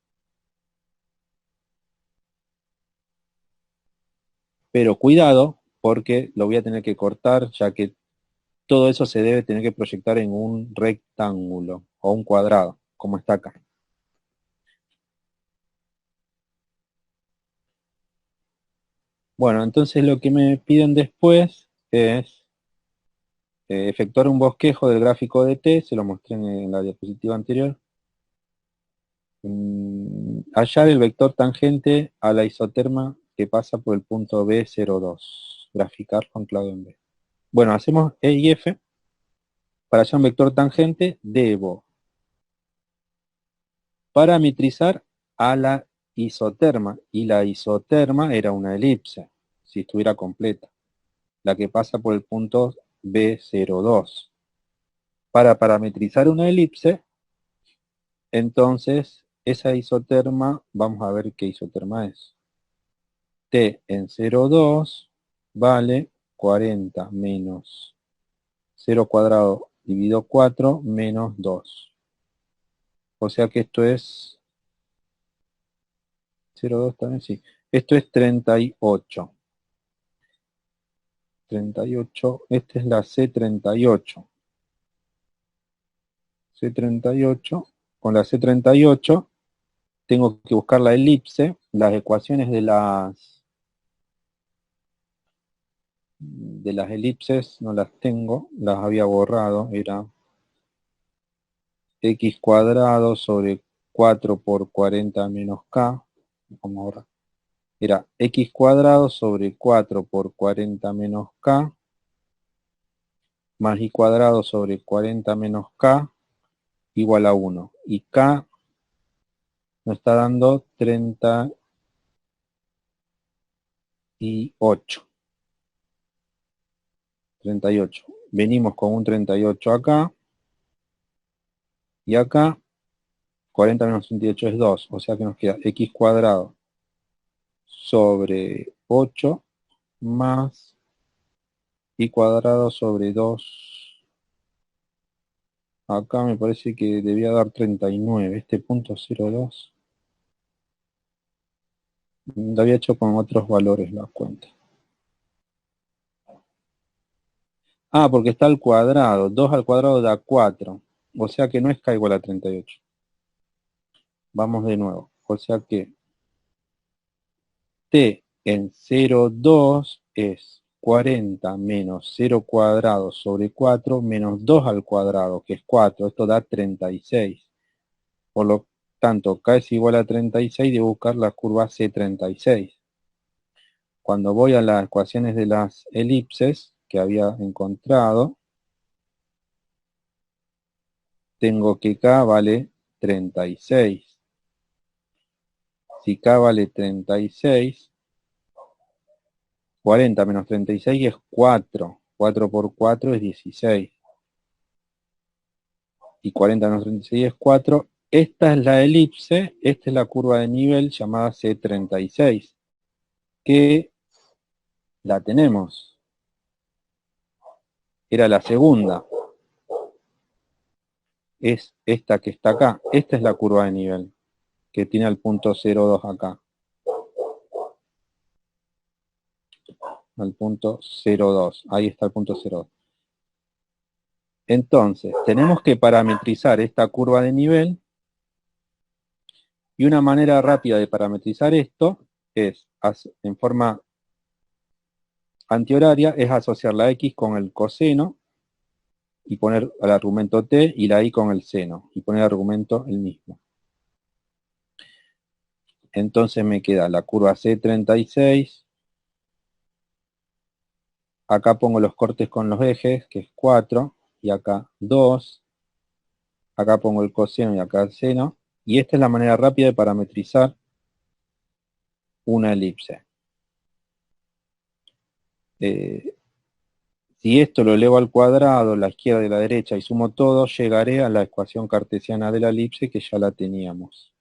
S3: pero cuidado, porque lo voy a tener que cortar, ya que todo eso se debe tener que proyectar en un rectángulo o un cuadrado, como está acá. Bueno, entonces lo que me piden después es efectuar un bosquejo del gráfico de T, se lo mostré en la diapositiva anterior. Hallar el vector tangente a la isoterma que pasa por el punto B02. Graficar con clave en B. Bueno, hacemos E y F. Para hallar un vector tangente, debo parametrizar a la isoterma. Y la isoterma era una elipse, si estuviera completa. La que pasa por el punto B02. Para parametrizar una elipse, entonces esa isoterma, vamos a ver qué isoterma es. T en 0,2 vale 40 menos 0 cuadrado dividido 4 menos 2. O sea que esto es 0,2 también, sí. Esto es 38. 38, esta es la C38. C38, con la C38 tengo que buscar la elipse, las ecuaciones de las elipses no las tengo, las había borrado, era x cuadrado sobre 4 por 40 menos k, vamos a borrar, era x cuadrado sobre 4 por 40 menos k, más y cuadrado sobre 40 menos k, igual a 1. Y k nos está dando 38. 38. Venimos con un 38 acá. Y acá 40 menos 38 es 2. O sea que nos queda x cuadrado sobre 8 más y cuadrado sobre 2. Acá me parece que debía dar 39. Este punto 0,2. Lo había hecho con otros valores la cuenta. Ah, porque está al cuadrado. 2 al cuadrado da 4. O sea que no es k igual a 38. Vamos de nuevo. O sea que t en 0,2 es 40 menos 0 cuadrado sobre 4 menos 2 al cuadrado, que es 4. Esto da 36. Por lo tanto, k es igual a 36, debo buscar la curva C36. Cuando voy a las ecuaciones de las elipses que había encontrado, tengo que k vale 36. Si k vale 36, 40 menos 36 es 4. 4 por 4 es 16. Y 40 menos 36 es 4. Esta es la elipse, esta es la curva de nivel llamada C36, que la tenemos. Era la segunda. Es esta que está acá. Esta es la curva de nivel, que tiene el punto 0,2 acá. Al punto 0,2. Ahí está el punto 0,2. Entonces, tenemos que parametrizar esta curva de nivel. Y una manera rápida de parametrizar esto es en forma antihoraria es asociar la X con el coseno y poner el argumento T y la Y con el seno y poner el argumento el mismo. Entonces me queda la curva C36. Acá pongo los cortes con los ejes, que es 4, y acá 2. Acá pongo el coseno y acá el seno. Y esta es la manera rápida de parametrizar una elipse. Si esto lo elevo al cuadrado, la izquierda y la derecha, y sumo todo, llegaré a la ecuación cartesiana de la elipse, que ya la teníamos.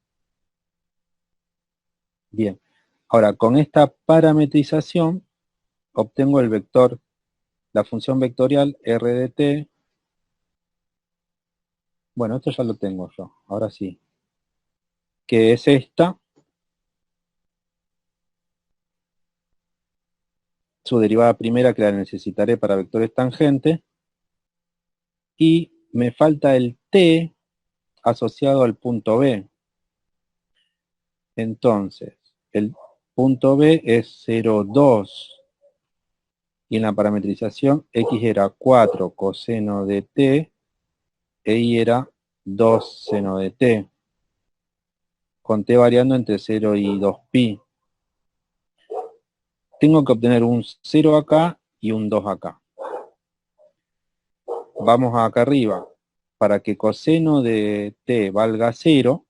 S3: Bien, ahora con esta parametrización obtengo el vector, la función vectorial r de t. Bueno, esto ya lo tengo yo, ahora sí. Que es esta, su derivada primera, que la necesitaré para vectores tangentes, y me falta el t asociado al punto B. Entonces, el punto B es 0, 2. Y en la parametrización, x era 4 coseno de t, e y era 2 seno de t, con t variando entre 0 y 2pi. Tengo que obtener un 0 acá y un 2 acá. Vamos acá arriba. Para que coseno de t valga 0,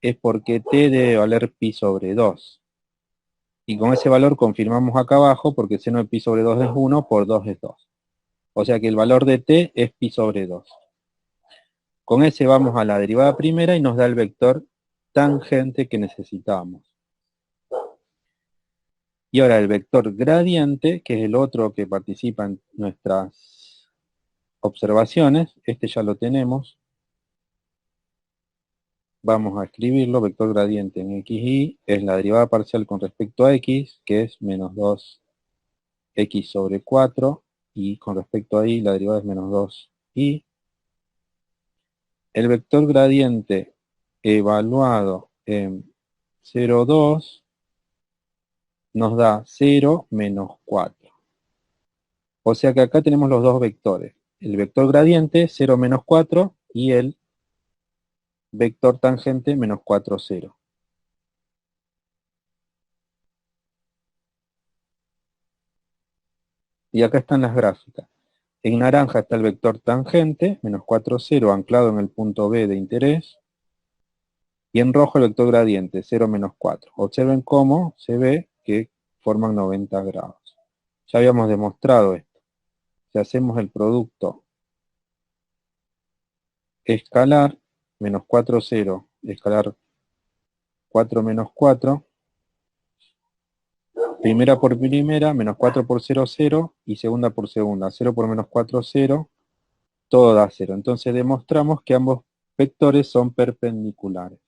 S3: es porque t debe valer pi sobre 2. Y con ese valor confirmamos acá abajo, porque seno de pi sobre 2 es 1, por 2 es 2. O sea que el valor de t es pi sobre 2. Con ese vamos a la derivada primera y nos da el vector tangente que necesitamos. Y ahora el vector gradiente, que es el otro que participa en nuestras observaciones, este ya lo tenemos. Vamos a escribirlo, vector gradiente en xy es la derivada parcial con respecto a x, que es menos 2x sobre 4, y con respecto a y la derivada es menos 2y. El vector gradiente evaluado en 0, 2 nos da 0 menos 4. O sea que acá tenemos los dos vectores. El vector gradiente 0 menos 4 y el vector tangente menos 4, 0. Y acá están las gráficas. En naranja está el vector tangente, menos 4, 0, anclado en el punto B de interés. Y en rojo el vector gradiente, 0 menos 4. Observen cómo se ve que forman 90 grados. Ya habíamos demostrado esto. Si hacemos el producto escalar, menos 4, 0, escalar 4 menos 4, primera por primera, menos 4 por 0, 0, y segunda por segunda, 0 por menos 4, 0, todo da 0. Entonces demostramos que ambos vectores son perpendiculares.